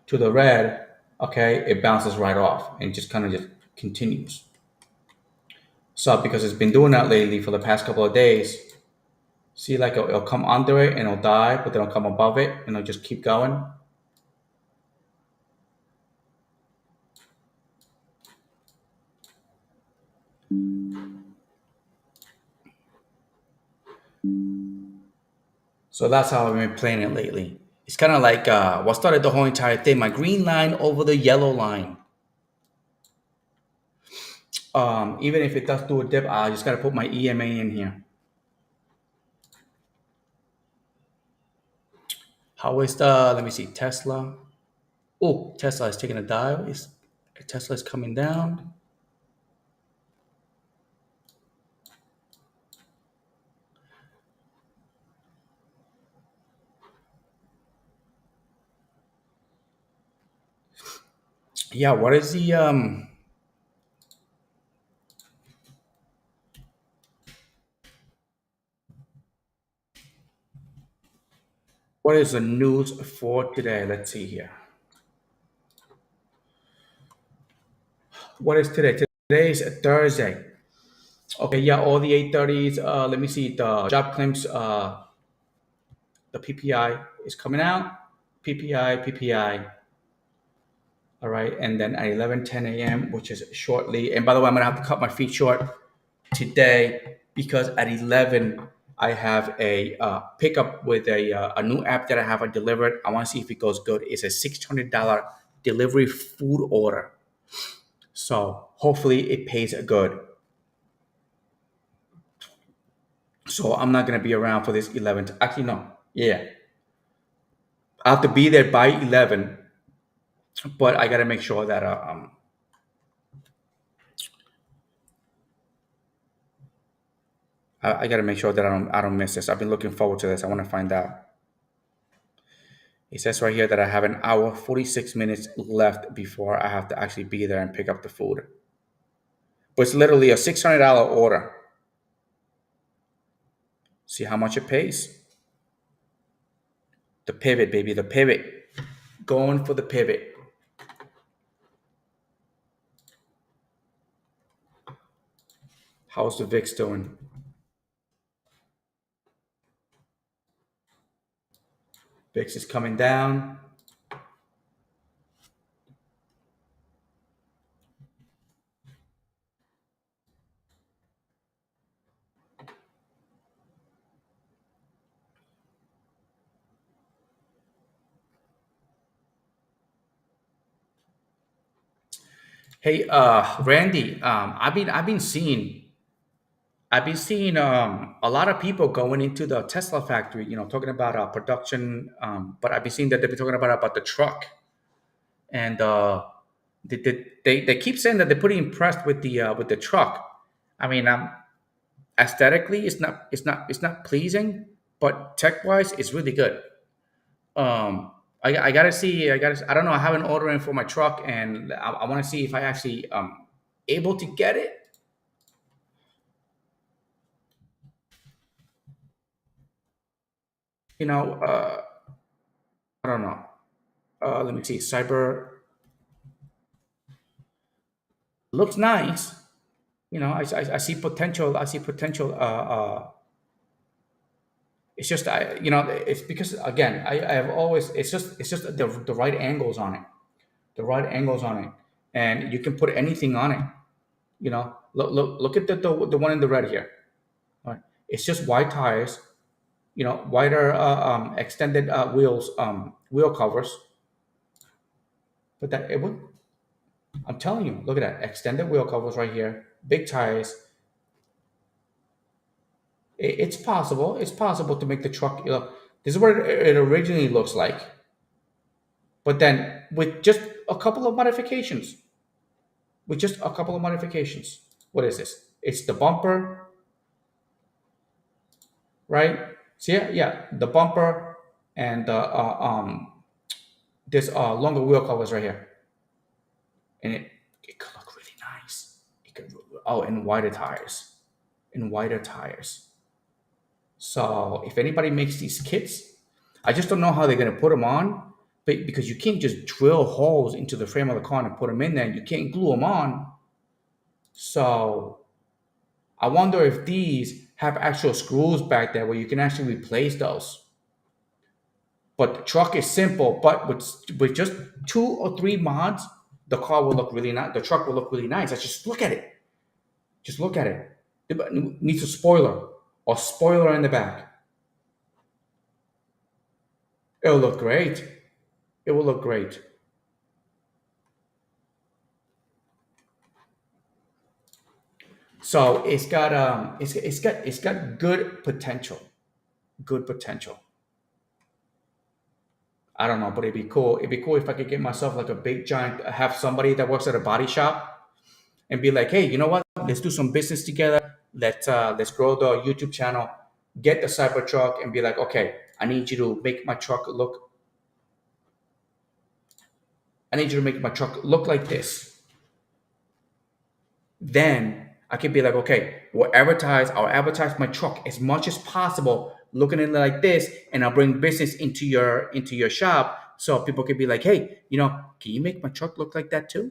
to the red, okay, it bounces right off and just kind of just continues. So because it's been doing that lately for the past couple of days, see like it'll come under it and it'll die, but then it'll come above it and it'll just keep going. So that's how I've been playing it lately. It's kind of like what started the whole entire thing. My green line over the yellow line. Even if it does do a dip, I just got to put my EMA in here. How is the, let me see, Tesla? Oh, Tesla is taking a dive. Tesla is coming down. Yeah, what is the what is the news for today? Let's see here. What is today? Today is Thursday. Okay, yeah, all the 8:30s. Let me see the job claims. The PPI is coming out. PPI, PPI. All right, and then at 11:10 a.m., which is shortly. And by the way, I'm gonna have to cut my feet short today because at 11 I have a pickup with a new app that I have delivered. I want to see if it goes good. It's a $600 delivery food order, so hopefully it pays good. So I'm not gonna be around for this 11. Actually, no. Yeah, I have to be there by 11, but I gotta make sure that I gotta make sure that I don't miss this. I've been looking forward to this. I want to find out. It says right here that I have an hour 46 minutes left before I have to actually be there and pick up the food. But it's literally a $600 order. See how much it pays? The pivot, baby, the pivot. Going for the pivot. How's the VIX doing? VIX is coming down. Hey, Randy, I've been seeing a lot of people going into the Tesla factory, talking about production. But I've been seeing that they've been talking about the truck, and they keep saying that they're pretty impressed with the truck. I mean, aesthetically, it's not pleasing, but tech wise, it's really good. I gotta see. I don't know. I have an order in for my truck, and I want to see if I actually able to get it. You know, I don't know. Let me see. Cyber looks nice. I see potential. I see potential. It's just it's because again, I have always. It's just the right angles on it. The right angles on it, and you can put anything on it. Look at the one in the red here. All right. It's just white tires, wider extended wheel covers. But that it would. I'm telling you, look at that extended wheel covers right here, big tires. It's possible. It's possible to make the truck. This is what it originally looks like, but then with just a couple of modifications. With just a couple of modifications. What is this? It's the bumper, right? So yeah, the bumper and this longer wheel covers right here, and it could look really nice. It could. Oh, and wider tires. So if anybody makes these kits, I just don't know how they're gonna put them on, but because you can't just drill holes into the frame of the car and put them in there, you can't glue them on. So I wonder if these have actual screws back there where you can actually replace those. But the truck is simple, but with just 2 or 3 mods, the car will look really nice. The truck will look really nice. Just look at it. Just look at it. It needs a spoiler or spoiler in the back. It'll look great. It will look great. So it's got good potential. Good potential. I don't know, but it'd be cool. It'd be cool if I could get myself like a big giant, have somebody that works at a body shop and be like, hey, you know what? Let's do some business together. Let's grow the YouTube channel, get the Cybertruck, and be like, okay, I need you to make my truck look. I need you to make my truck look like this. Then I could be like, okay, I'll advertise my truck as much as possible, looking at it like this, and I'll bring business into your shop, so people could be like, hey, can you make my truck look like that too?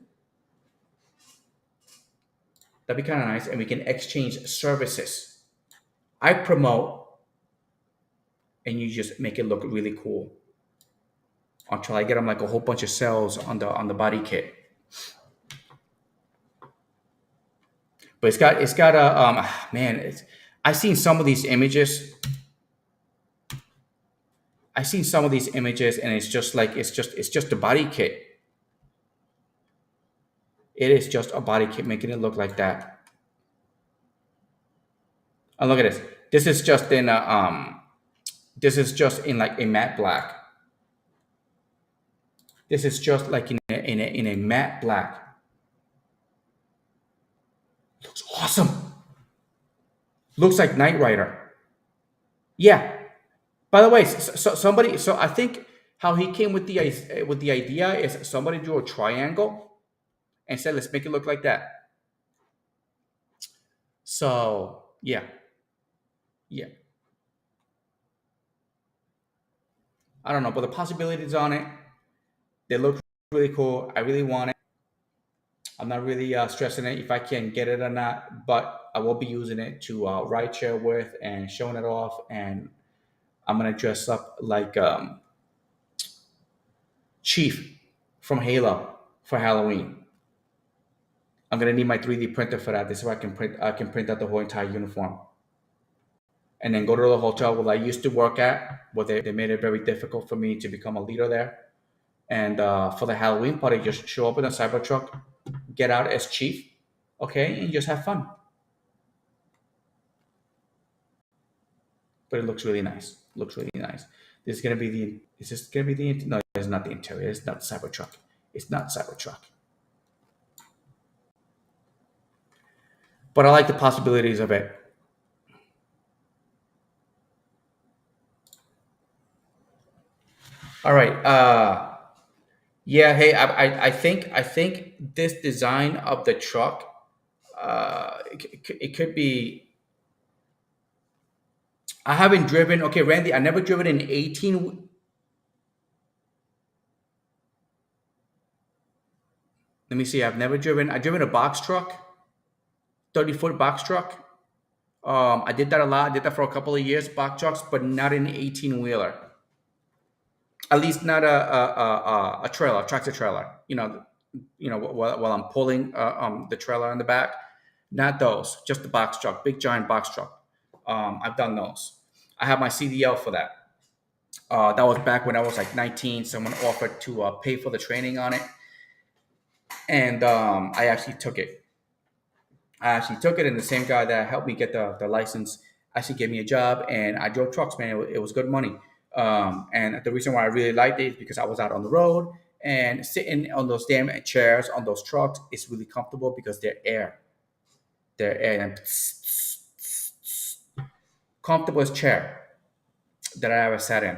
That'd be kind of nice, and we can exchange services. I promote, and you just make it look really cool until I get them like a whole bunch of cells on the body kit. But it's got a man. I've seen some of these images. I've seen some of these images, and it's just a body kit. It is just a body kit making it look like that. And look at this. This is just in like a matte black. This is just like in a matte black. Looks awesome. Looks like Knight Rider. Yeah. By the way, somebody. So I think how he came with the idea is somebody drew a triangle and said, "Let's make it look like that." So yeah, yeah. I don't know, but the possibilities on it, they look really cool. I really want it. I'm not really stressing it if I can get it or not, but I will be using it to ride share with and showing it off. And I'm gonna dress up like Chief from Halo for Halloween. I'm gonna need my 3D printer for that. This is where I can print out the whole entire uniform, and then go to the hotel where I used to work at, where they made it very difficult for me to become a leader there. And for the Halloween party, just show up in a Cybertruck, get out as Chief, okay, and just have fun. But it looks really nice. Looks really nice. This is gonna be the. Is this gonna be the? No, it's not the interior. It's not Cybertruck. It's not Cybertruck. But I like the possibilities of it. All right. Yeah. Hey, I think this design of the truck, it could be. I haven't driven. Okay, Randy, I never driven an 18. Let me see. I've never driven. I driven a box truck, 30-foot box truck. I did that a lot. I did that for a couple of years, box trucks, but not an 18 wheeler. At least not a trailer, tractor trailer. While I'm pulling the trailer in the back. Not those. Just the box truck, big giant box truck. I've done those. I have my CDL for that. That was back when I was like 19. Someone offered to pay for the training on it, and I actually took it. And the same guy that helped me get the license actually gave me a job, and I drove trucks, man. It was good money. And the reason why I really liked it is because I was out on the road, and sitting on those damn chairs on those trucks is really comfortable because they're air. They're air. And comfortablest chair that I ever sat in.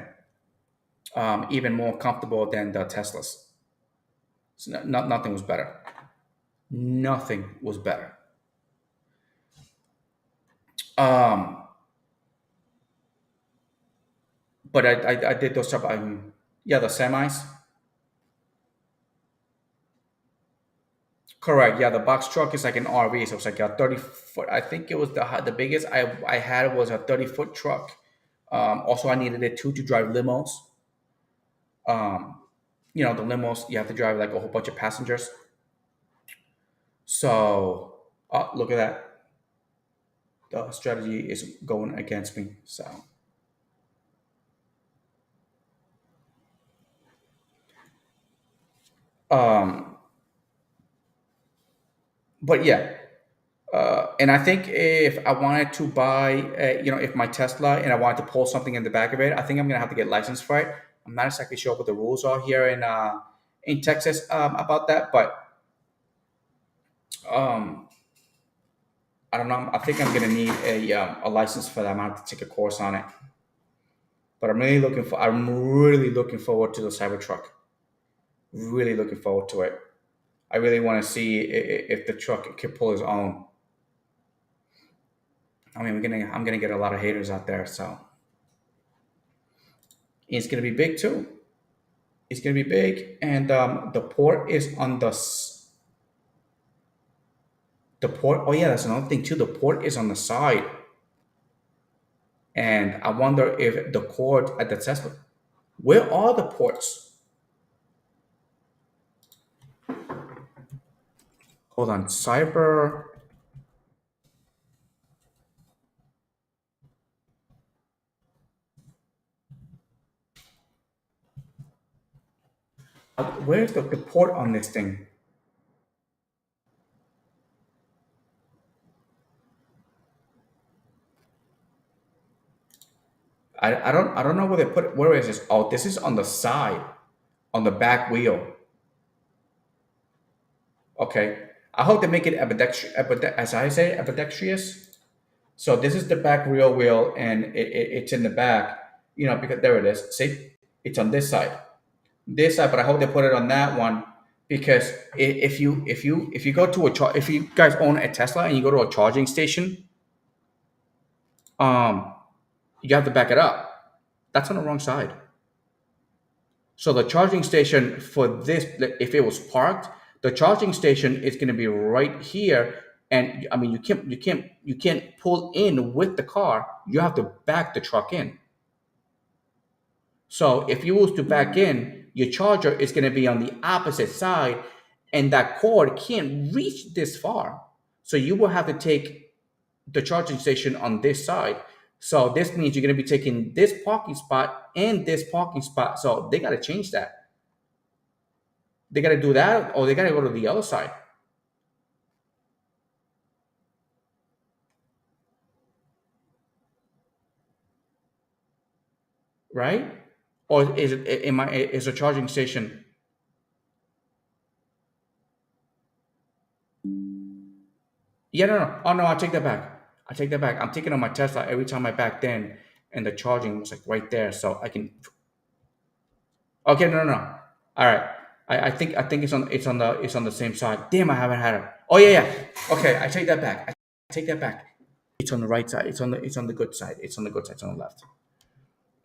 Even more comfortable than the Teslas. So nothing was better. Nothing was better. Um, but I did those stuff. Yeah, the semis. Correct. Yeah, the box truck is like an RV. So it's like a 30 foot. I think it was the biggest I had was a 30-foot truck. Also, I needed it too to drive limos. Um, the limos, you have to drive like a whole bunch of passengers. So, look at that. The strategy is going against me. So, um, but yeah, and I think if I wanted to buy, if my Tesla and I wanted to pull something in the back of it, I think I'm gonna have to get licensed for it. I'm not exactly sure what the rules are here in Texas about that, but um, I don't know. I think I'm gonna need a license for that. I'm gonna have to take a course on it. But I'm really looking forward to the Cybertruck. Really looking forward to it. I really want to see if the truck can pull its own. I mean, I'm gonna get a lot of haters out there, so it's gonna be big too. It's gonna be big, and the port is on the port. Oh yeah, that's another thing too. The port is on the side, and I wonder if the cord at the Tesla. Where are the ports? Hold on, cyber. Where's the port on this thing? I don't know where they put it. Where is this? Oh, this is on the side, on the back wheel. Okay. I hope they make it as I say, ambidextrous. So this is the back rear wheel, and it's in the back. Because there it is. See, it's on this side. But I hope they put it on that one because if you go to if you guys own a Tesla and you go to a charging station, um, you have to back it up. That's on the wrong side. So the charging station for this, if it was parked, the charging station is going to be right here. And I mean, you can't pull in with the car. You have to back the truck in. So if you was to back in, your charger is going to be on the opposite side, and that cord can't reach this far. So you will have to take the charging station on this side. So this means you're going to be taking this parking spot and this parking spot. So they got to change that. They got to do that, or they got to go to the other side, right? Or is a charging station? Yeah, no, no. Oh no, I take that back. I take that back. I'm taking on my Tesla every time I backed in, and the charging was like right there, so I can. Okay, no, no, no. All right. I think it's on the same side. Damn, I haven't had it. Oh yeah, yeah. Okay, I take that back. I take that back. It's on the right side. It's on the good side. It's on the good side. It's on the left.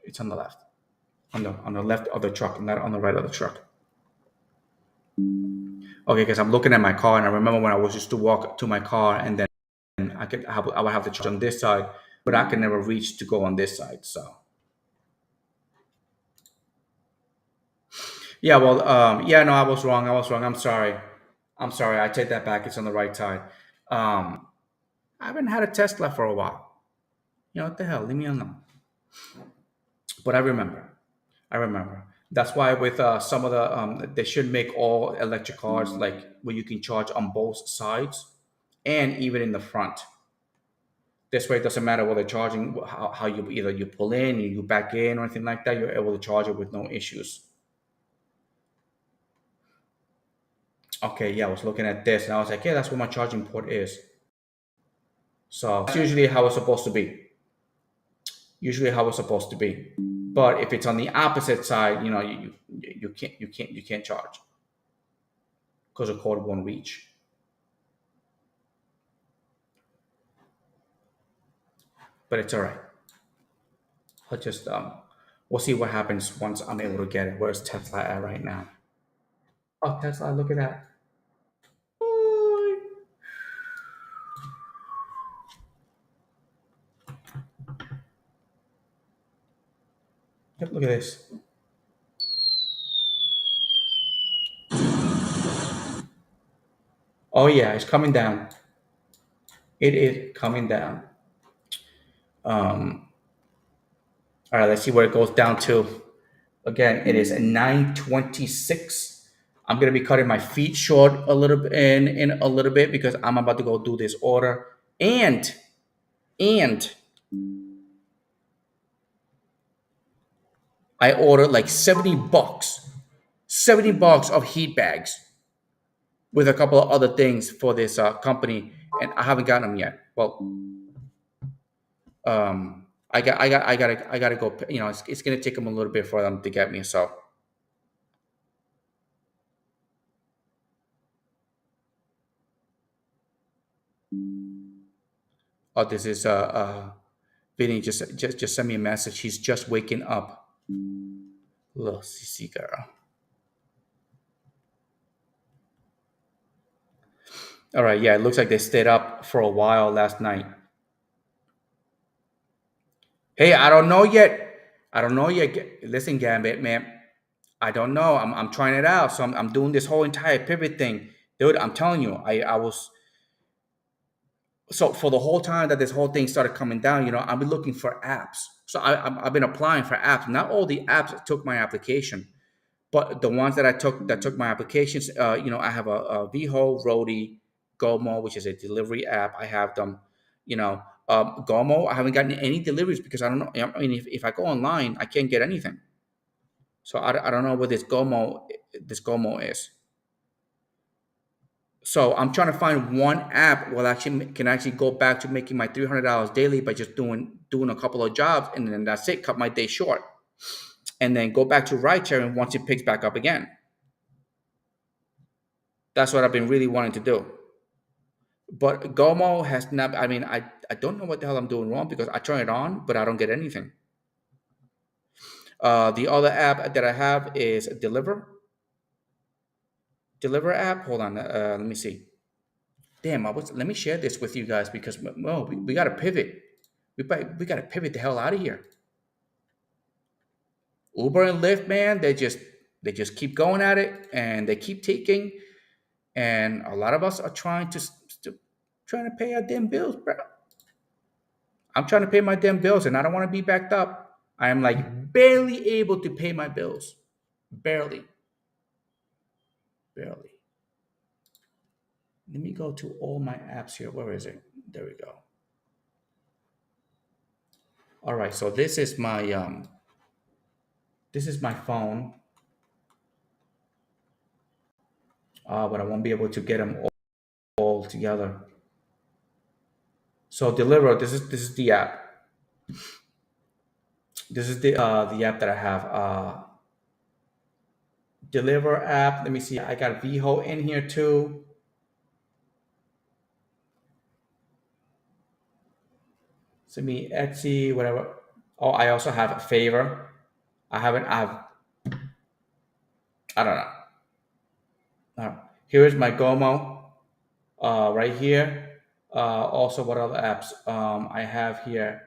It's on the left. On the left of the truck, not on the right of the truck. Okay, because I'm looking at my car, and I remember when I was used to walk to my car, and then I would have to charge on this side, but I could never reach to go on this side. So yeah, well, yeah, no, I was wrong. I was wrong. I'm sorry. I'm sorry. I take that back. It's on the right side. I haven't had a Tesla for a while. What the hell? Leave me alone. But I remember. That's why with some of the they should make all electric cars like where you can charge on both sides and even in the front. This way, it doesn't matter whether charging how you either you pull in, you back in, or anything like that. You're able to charge it with no issues. Okay, yeah, I was looking at this and I was like, yeah, that's where my charging port is. So that's usually how it's supposed to be. Usually how it's supposed to be. But if it's on the opposite side, you can't charge because the cord won't reach. But it's all right. I'll just we'll see what happens once I'm able to get it. Where's Tesla at right now? Oh, Tesla, look at that. Yep, look at this. Oh yeah, it's coming down. It is coming down. Um, all right, let's see where it goes down to. Again, it is 9:26. I'm gonna be cutting my feet short a little bit in a little bit because I'm about to go do this order. And I ordered like $70. $70 of heat bags with a couple of other things for this company, and I haven't gotten them yet. Well, I gotta go. It's gonna take them a little bit for them to get me. So, oh, this is Vinny just sent me a message. He's just waking up. Little CC girl. All right, yeah, it looks like they stayed up for a while last night. Hey, I don't know yet. I don't know yet. Listen, Gambit, man. I don't know. I'm trying it out. So I'm doing this whole entire pivot thing. Dude, I'm telling you, I was so for the whole time that this whole thing started coming down, I've been looking for apps. So I've been applying for apps. Not all the apps took my application, but the ones that took my applications, I have a Viho, Rody, Gomo, which is a delivery app. I have them, Gomo. I haven't gotten any deliveries because I don't know. I mean, if I go online, I can't get anything. So I don't know what this Gomo is. So I'm trying to find one app will actually can actually go back to making my $300 daily by just doing a couple of jobs, and then that's it. Cut my day short, and then go back to ride sharing once it picks back up again. That's what I've been really wanting to do. But Gomo has not. I mean, I don't know what the hell I'm doing wrong because I turn it on, but I don't get anything. The other app that I have is Deliver app. Hold on, let me see. Damn, let me share this with you guys because we got to pivot. We got to pivot the hell out of here. Uber and Lyft, man, they just keep going at it and they keep taking. And a lot of us are trying to pay our damn bills, bro. I'm trying to pay my damn bills, and I don't want to be backed up. I am like barely able to pay my bills, barely, barely. Let me go to all my apps here. Where is it? There we go. All right, so this is my phone, but I won't be able to get them all together. So Deliveroo, this is the app. This is the app that I have. Deliver app. Let me see. I got Viho in here too. Send me Etsy, whatever. Oh, I also have Favor. I haven't. I don't know. Here is my Gomo. Right here. Also, what other apps I have here?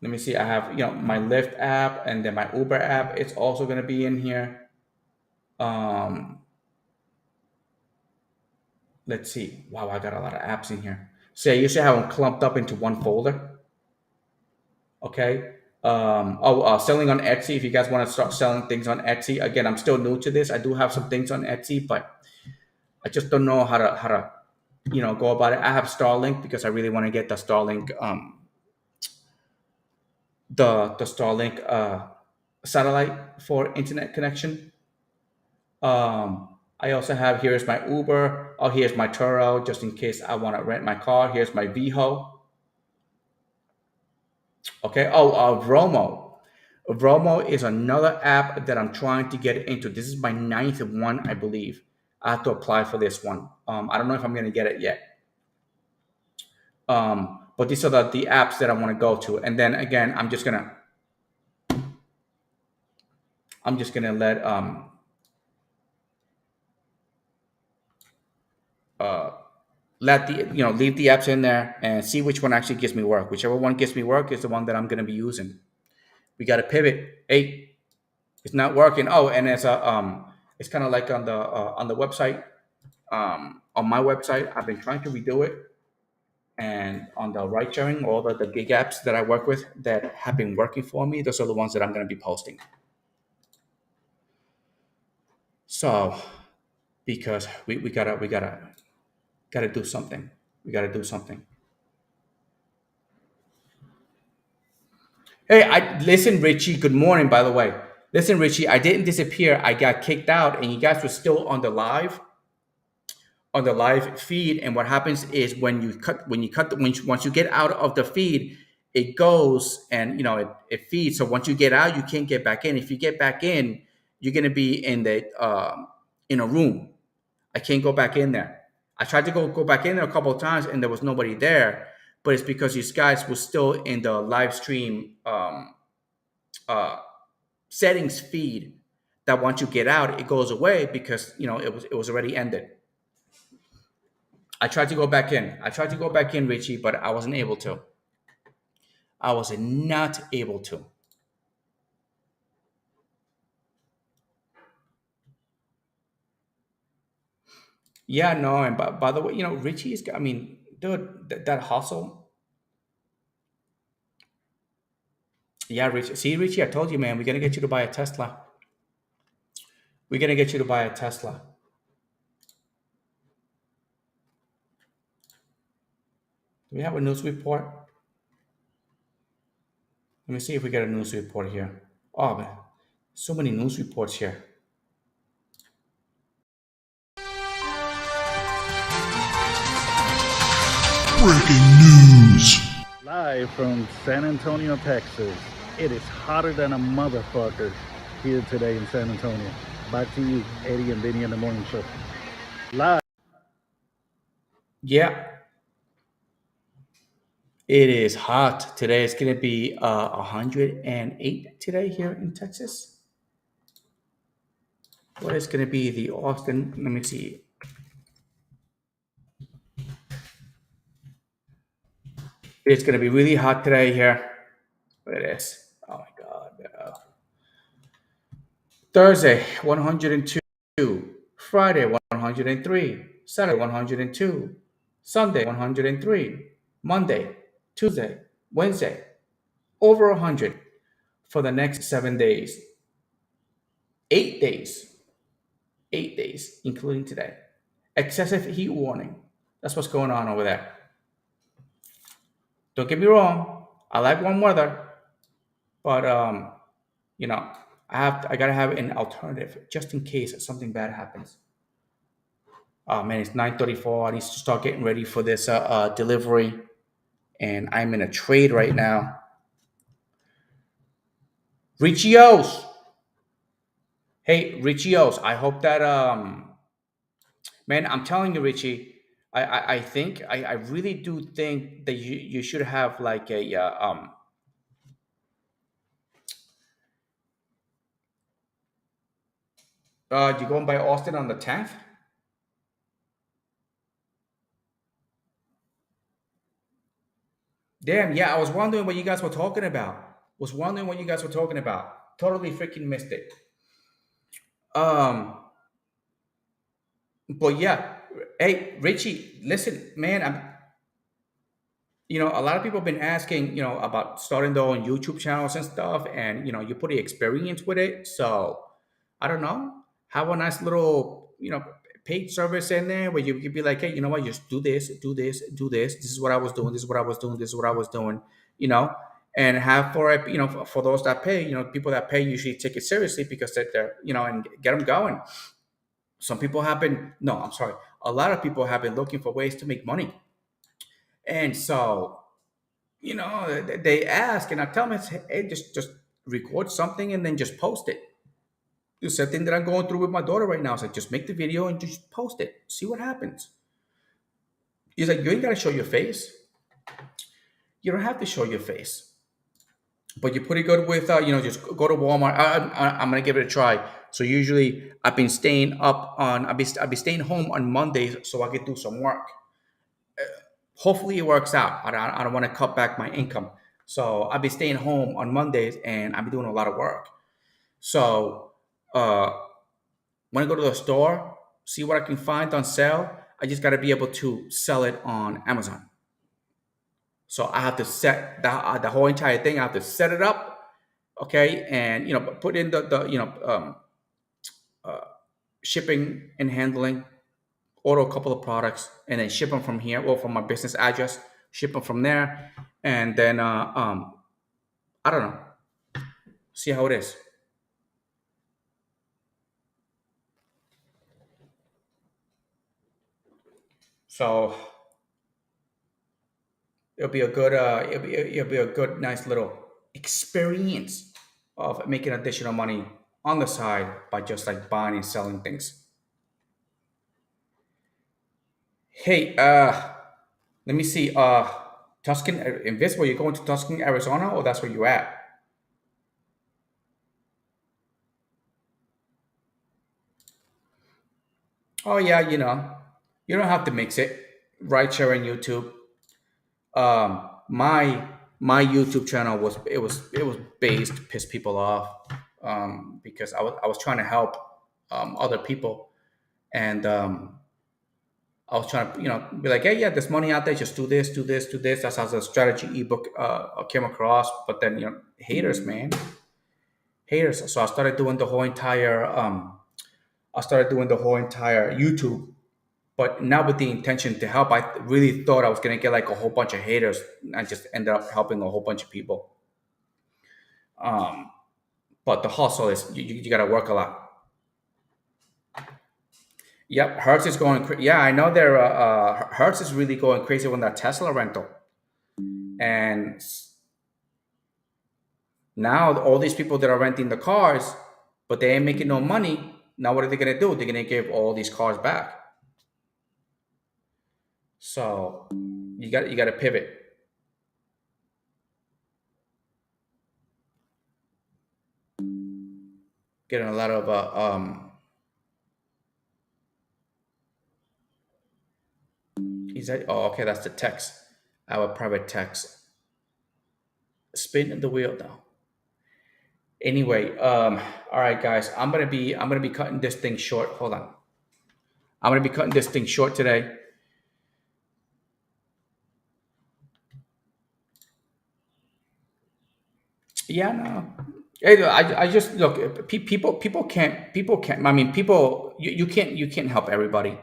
Let me see. I have my Lyft app and then my Uber app. It's also going to be in here. Um, let's see. Wow, I got a lot of apps in here. So I used to have them clumped up into one folder. Okay. Selling on Etsy. If you guys want to start selling things on Etsy, again, I'm still new to this. I do have some things on Etsy, but I just don't know how to go about it. I have Starlink because I really want to get the Starlink the Starlink satellite for internet connection. I also have, here's my Uber. Oh, here's my Turo, just in case I want to rent my car. Here's my VHO. Okay. Vromo. Vromo is another app that I'm trying to get into. This is my ninth one, I believe. I have to apply for this one. I don't know if I'm going to get it yet. But these are the apps that I want to go to. And then again, I'm just gonna let uh, let the leave the apps in there and see which one actually gives me work. Whichever one gives me work is the one that I'm gonna be using. We got to pivot. Hey, it's not working. Oh, and it's kind of like on the website. On my website, I've been trying to redo it, and on the ride sharing, all the gig apps that I work with that have been working for me, those are the ones that I'm gonna be posting. So because we gotta do something. We gotta do something. Hey, I listen, Richie. Good morning, by the way. Listen, Richie. I didn't disappear. I got kicked out, and you guys were still on the live feed. And what happens is once you get out of the feed, it goes and it feeds. So once you get out, you can't get back in. If you get back in, you're gonna be in a room. I can't go back in there. I tried to go back in there a couple of times, and there was nobody there. But it's because these guys were still in the live stream uh, settings feed. That once you get out, it goes away because it was already ended. I tried to go back in. I tried to go back in, Richie, but I wasn't able to. I was not able to. Yeah, no. And by the way, Richie is. I mean, dude, that hustle. Yeah, Richie. See, Richie, I told you, man. We're gonna get you to buy a Tesla. We're gonna get you to buy a Tesla. Do we have a news report? Let me see if we get a news report here. Oh man, so many news reports here. Breaking news. Live from San Antonio, Texas. It is hotter than a motherfucker here today in San Antonio. Back to you, Eddie and Vinny in the morning show. Live. Yeah, it is hot today. It's gonna be 108 today here in Texas. What is gonna be the Austin? Let me see. It's gonna be really hot today here. Look at this. Oh my God. Thursday, 102. Friday, 103. Saturday, 102. Sunday, 103. Monday, Tuesday, Wednesday, over 100 for the next 7 days. 8 days. 8 days, including today. Excessive heat warning. That's what's going on over there. Don't get me wrong. I like warm weather, but you know, I gotta have an alternative just in case something bad happens. Oh man, it's 9:34. I need to start getting ready for this delivery, and I'm in a trade right now. Richios, hey Richios, I hope that man, I'm telling you, Richie, I think I really do think that you should have like a you going by Austin on the 10th? Damn, yeah, I was wondering what you guys were talking about. Was wondering what you guys were talking about. Totally freaking missed it. Um, but yeah, hey Richie, listen, man, A lot of people have been asking, about starting their own YouTube channels and stuff, and you put the experience with it. So I don't know, have a nice little, paid service in there where you could be like, hey, you know what, just do this, do this, do this. This is what I was doing. This is what I was doing. This is what I was doing. You know, and have for it, for those that pay, people that pay usually take it seriously because they're, and get them going. Some people have been, no, I'm sorry, a lot of people have been looking for ways to make money, and so they ask, and I tell them, hey, just record something and then just post it. The same thing that I'm going through with my daughter right now. It's like, just make the video and just post it. See what happens. He's like, you ain't got to show your face. You don't have to show your face. But you're pretty good with, just go to Walmart. I'm going to give it a try. So usually I'll be staying home on Mondays so I can do some work. Hopefully it works out. I don't want to cut back my income. So I'll be staying home on Mondays and I'll be doing a lot of work. So uh, when I go to the store, see what I can find on sale, I just got to be able to sell it on Amazon. So I have to set the whole entire thing. I have to set it up, okay, and put in the shipping and handling, order a couple of products, and then ship them from here or from my business address. Ship them from there, and then I don't know. See how it is. So it'll be a good nice little experience of making additional money on the side by just like buying and selling things. Hey, let me see. Tuscan Invisible, you're going to Tuscan, Arizona, or that's where you at? Oh yeah, you don't have to mix it. Right sharing YouTube. My YouTube channel was based to piss people off, because I was trying to help other people, and I was trying to be like, hey, yeah, there's money out there, just do this, do this, do this. That's how the strategy ebook came across. But then haters, man, haters. So I started doing the whole entire YouTube, but not with the intention to help. I really thought I was gonna get like a whole bunch of haters. I just ended up helping a whole bunch of people. Um, but the hustle is you got to work a lot. Yep, Hertz is going. Yeah, I know. Hertz is really going crazy with that Tesla rental, and now all these people that are renting the cars, but they ain't making no money. Now what are they gonna do? They're gonna give all these cars back. So you got to pivot. Getting a lot of Is that? Oh, okay. That's the text. Our private text. Spin the wheel now. Anyway, all right, guys. I'm gonna be cutting this thing short. Hold on. I'm gonna be cutting this thing short today. Yeah, no. Hey, I just look. People can't. I mean, you can't help everybody.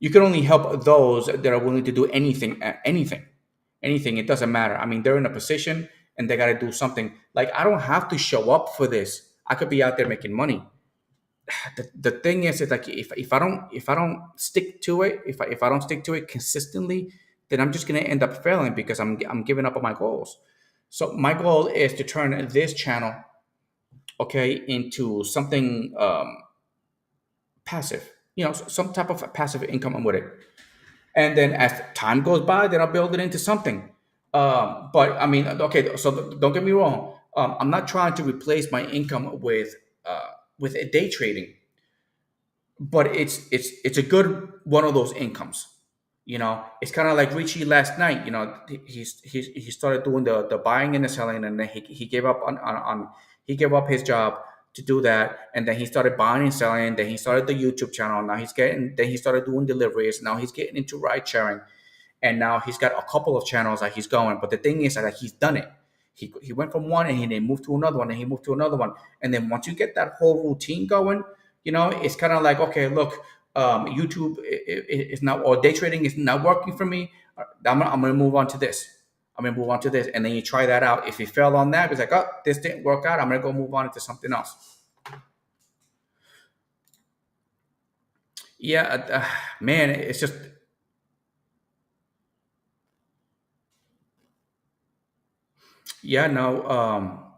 You can only help those that are willing to do anything. It doesn't matter. I mean, they're in a position and they got to do something. Like I don't have to show up for this. I could be out there making money. The thing is like if I don't stick to it, if I don't stick to it consistently, then I'm just gonna end up failing because I'm giving up on my goals. So my goal is to turn this channel, okay, into something passive. Some type of passive income with it. And then as time goes by, then I'll build it into something. But I mean, okay. So don't get me wrong. I'm not trying to replace my income with a day trading, but it's a good one of those incomes. It's kind of like Richie last night. He started doing the buying and the selling, and then he gave up on he gave up his job to do that, and then he started buying and selling. Then he started the YouTube channel. Now he started doing deliveries. Now he's getting into ride sharing, and now he's got a couple of channels that he's going. But the thing is that he's done it. He went from one and he then moved to another one and he moved to another one. And then once you get that whole routine going, it's kind of like, okay, look, YouTube is now, or day trading is not working for me. I'm going to move on to this. I'm going to move on to this. And then you try that out. If you fail on that, it's like, oh, this didn't work out. I'm going to go move on to something else. Yeah, man, it's just, yeah, no.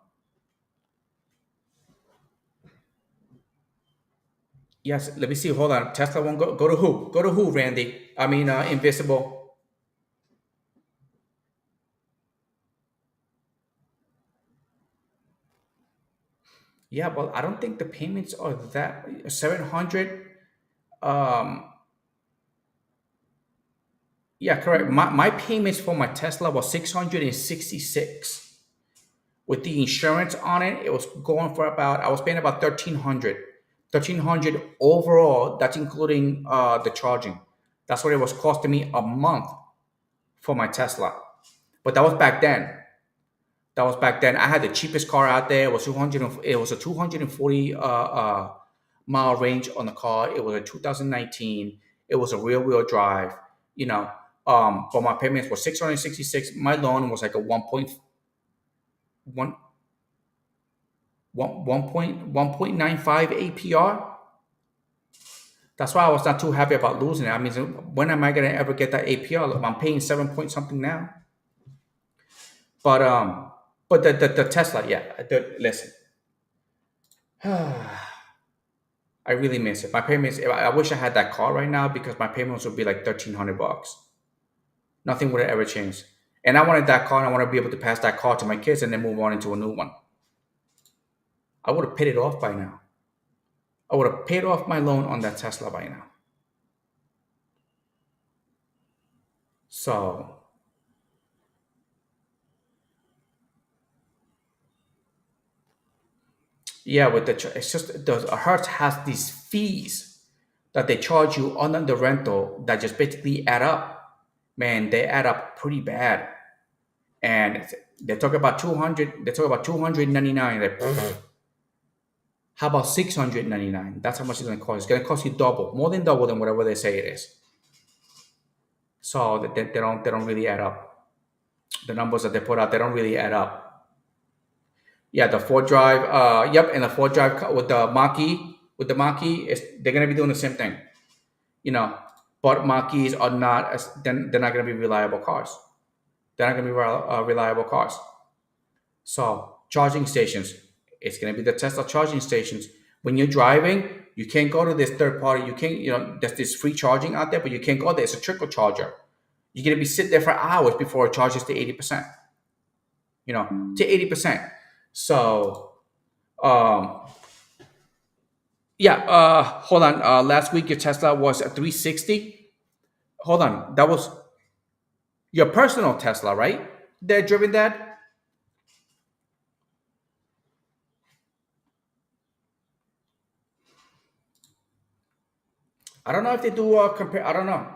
Yes, let me see. Hold on. Tesla won't go to who? Go to who, Randy? I mean, Invisible. Yeah, well, I don't think the payments are that 700. Um, yeah, correct. My payments for my Tesla was 666. With the insurance on it, it was going for about, I was paying about 1300. 1300 overall. That's including the charging. That's what it was costing me a month for my Tesla. But that was back then. That was back then. I had the cheapest car out there. It was 200. It was a 240 mile range on the car. It was a 2019. It was a rear wheel drive. You know, but my payments were 666. My loan was like a 1.1 1.95 APR. That's why I was not too happy about losing it. I mean, when am I gonna ever get that APR? I'm paying 7 point something now. But the Tesla, yeah. Listen, I really miss it. My payments. I wish I had that car right now because my payments would be like $1,300. Nothing would have ever changed. And I wanted that car, and I want to be able to pass that car to my kids and then move on into a new one. I would have paid it off by now. I would have paid off my loan on that Tesla by now. So yeah, with it's just the Hertz has these fees that they charge you on the rental that just basically add up. Man, they add up pretty bad. And they talk about 200. They talk about 299. Like, how about 699? That's how much it's going to cost. It's going to cost you double, more than double than whatever they say it is. So they don't really add up. The numbers that they put out, they don't really add up. Yeah, the Ford Drive. Yep, and the Ford Drive with the Mach-E, they're going to be doing the same thing. You know, but Mach-E's are not as they're not going to be reliable cars. They're not going to be reliable cars. So charging stations, it's going to be the Tesla charging stations. When you're driving, you can't go to this third party. You can't, there's this free charging out there, but you can't go there. It's a trickle charger. You're going to be sitting there for hours before it charges to 80%. To 80%. So, yeah. Hold on. Last week your Tesla was at 360. Hold on. That was your personal Tesla, right? That driven that. I don't know if they do compare. I don't know.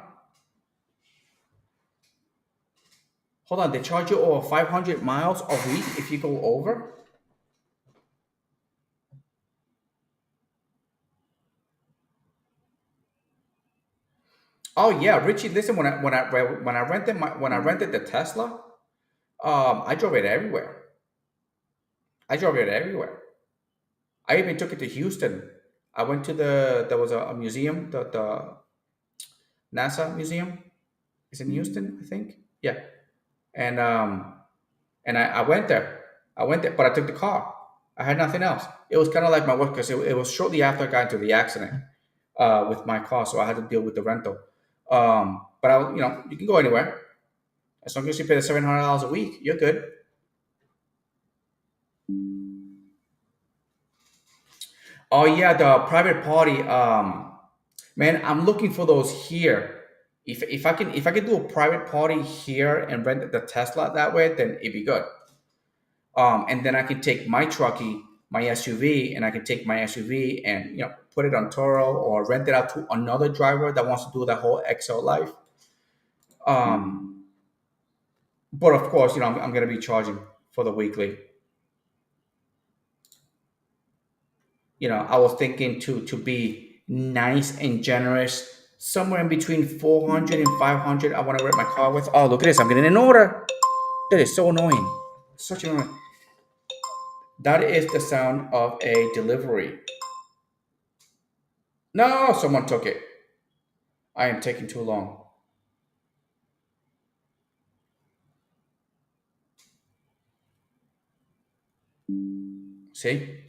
Hold on, they charge you over 500 miles a week if you go over. Oh yeah, Richie. Listen, when I rented the Tesla, I drove it everywhere. I drove it everywhere. I even took it to Houston. I went to there was a museum, the NASA museum. It's in Houston, I think. Yeah, and I went there. I went there, but I took the car. I had nothing else. It was kind of like my work because it was shortly after I got into the accident with my car, so I had to deal with the rental. But you can go anywhere as long as you pay the $700 a week. You're good. Oh yeah, the private party. Man, I'm looking for those here. If I can do a private party here and rent the Tesla that way, then it'd be good. And then I can take my truckie, my SUV, and I can take my SUV and put it on Toro or rent it out to another driver that wants to do that whole XL life. Um, but of course, I'm going to be charging for the weekly. I was thinking to be nice and generous, somewhere in between 400 and 500. I want to rent my car with. Oh, look at this! I'm getting an order. That is so annoying. Such an annoying. That is the sound of a delivery. No, someone took it. I am taking too long. See?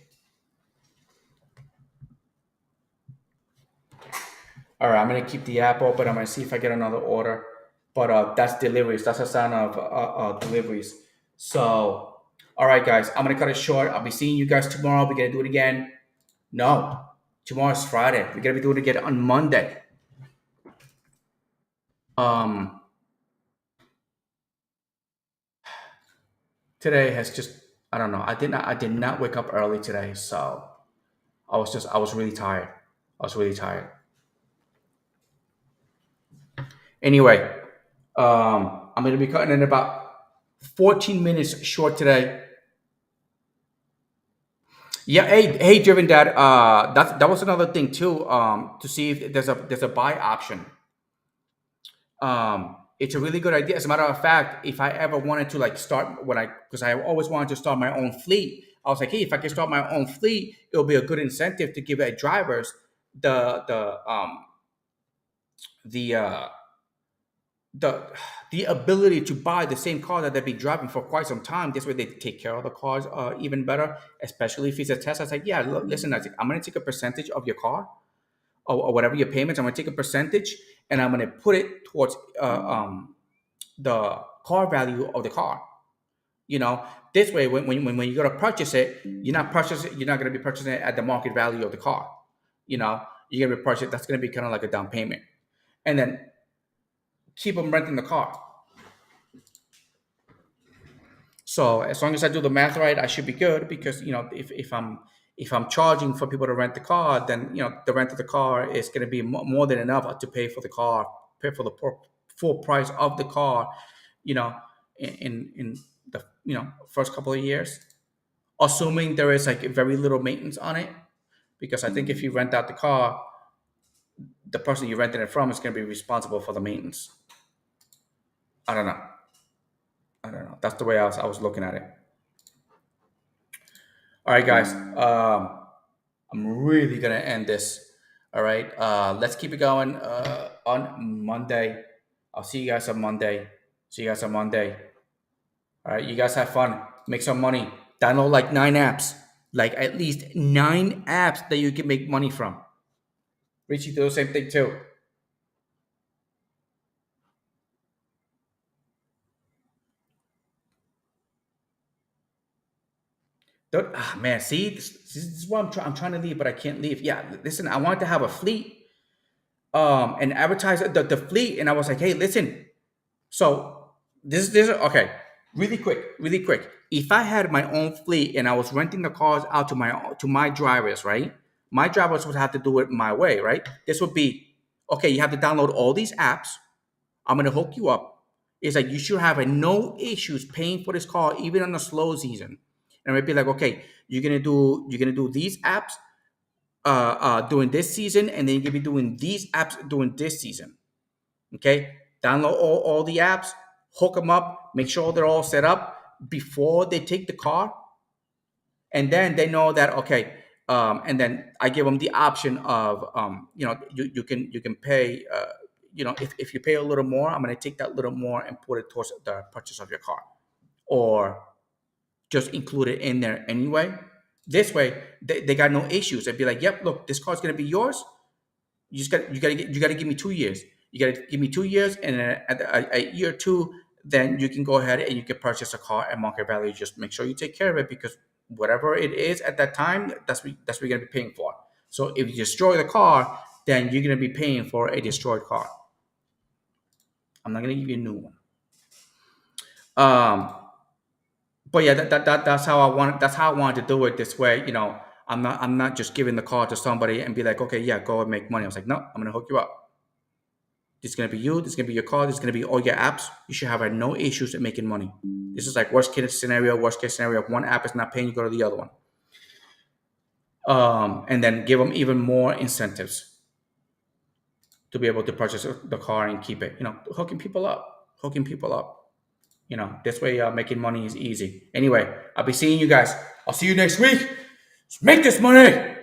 All right, I'm gonna keep the app open. I'm gonna see if I get another order. But that's deliveries. That's the sound of deliveries. So, all right, guys, I'm gonna cut it short. I'll be seeing you guys tomorrow. We're gonna do it again. No, tomorrow's Friday. We're gonna be doing it again on Monday. Um, Today has just, I don't know. I did not wake up early today, so I was really tired. I was really tired. Anyway, I'm gonna be cutting in about 14 minutes short today. Yeah, hey, driven dad. That was another thing too. To see if there's a buy option. It's a really good idea. As a matter of fact, if I ever wanted to like start because I always wanted to start my own fleet, I was like, hey, if I can start my own fleet, it'll be a good incentive to give drivers the the the ability to buy the same car that they've been driving for quite some time. This way, they take care of the cars even better. Especially if it's a test. I was like, yeah, look, listen, I'm going to take a percentage of your car or whatever your payments. I'm going to take a percentage and I'm going to put it towards the car value of the car. You know, this way, when you go to purchase it, you're not going to be purchasing it at the market value of the car. You're going to be purchasing. That's going to be kind of like a down payment, and then keep them renting the car. So as long as I do the math right, I should be good because if I'm charging for people to rent the car, then the rent of the car is going to be more than enough to pay for the car, pay for the full price of the car, you know, in the first couple of years, assuming there is like very little maintenance on it. Because I think if you rent out the car, the person you rented it from is going to be responsible for the maintenance. I don't know. I don't know. That's the way I was looking at it. All right, guys. I'm really gonna end this. All right. Let's keep it going on Monday. I'll see you guys on Monday. See you guys on Monday. All right. You guys have fun. Make some money. Download like 9 apps. Like at least 9 apps that you can make money from. Richie do the same thing too. Man, see, this is why I'm trying to leave, but I can't leave. Yeah, listen, I wanted to have a fleet, and advertise the fleet, and I was like, hey, listen. So this okay. Really quick. If I had my own fleet and I was renting the cars out to my drivers, right? My drivers would have to do it my way, right? This would be okay. You have to download all these apps. I'm gonna hook you up. It's like you should have no issues paying for this car, even on the slow season. And it'd be like, okay, you're gonna do these apps during this season, and then you're gonna be doing these apps during this season. Okay, download all the apps, hook them up, make sure they're all set up before they take the car, and then they know that okay. And then I give them the option of you can pay if you pay a little more, I'm going to take that little more and put it towards the purchase of your car, or just include it in there anyway. This way they got no issues. They'd be like, yep, look, this car's going to be yours. You got to give me 2 years. You got to give me 2 years, and then at a year two, then you can go ahead and you can purchase a car at market value. Just make sure you take care of it, because whatever it is at that time, that's what you're gonna be paying for. So if you destroy the car, then you're gonna be paying for a destroyed car. I'm not gonna give you a new one. Um, but yeah, that's how I want. That's how I wanted to do it this way. I'm not just giving the car to somebody and be like, okay, yeah, go and make money. I was like, no, I'm gonna hook you up. This is gonna be you. This is gonna be your car. This is gonna be all your apps. You should have no issues at making money. This is like worst case scenario. Worst case scenario. If one app is not paying, you go to the other one, and then give them even more incentives to be able to purchase the car and keep it. Hooking people up. Hooking people up. This way, making money is easy. Anyway, I'll be seeing you guys. I'll see you next week. Let's make this money.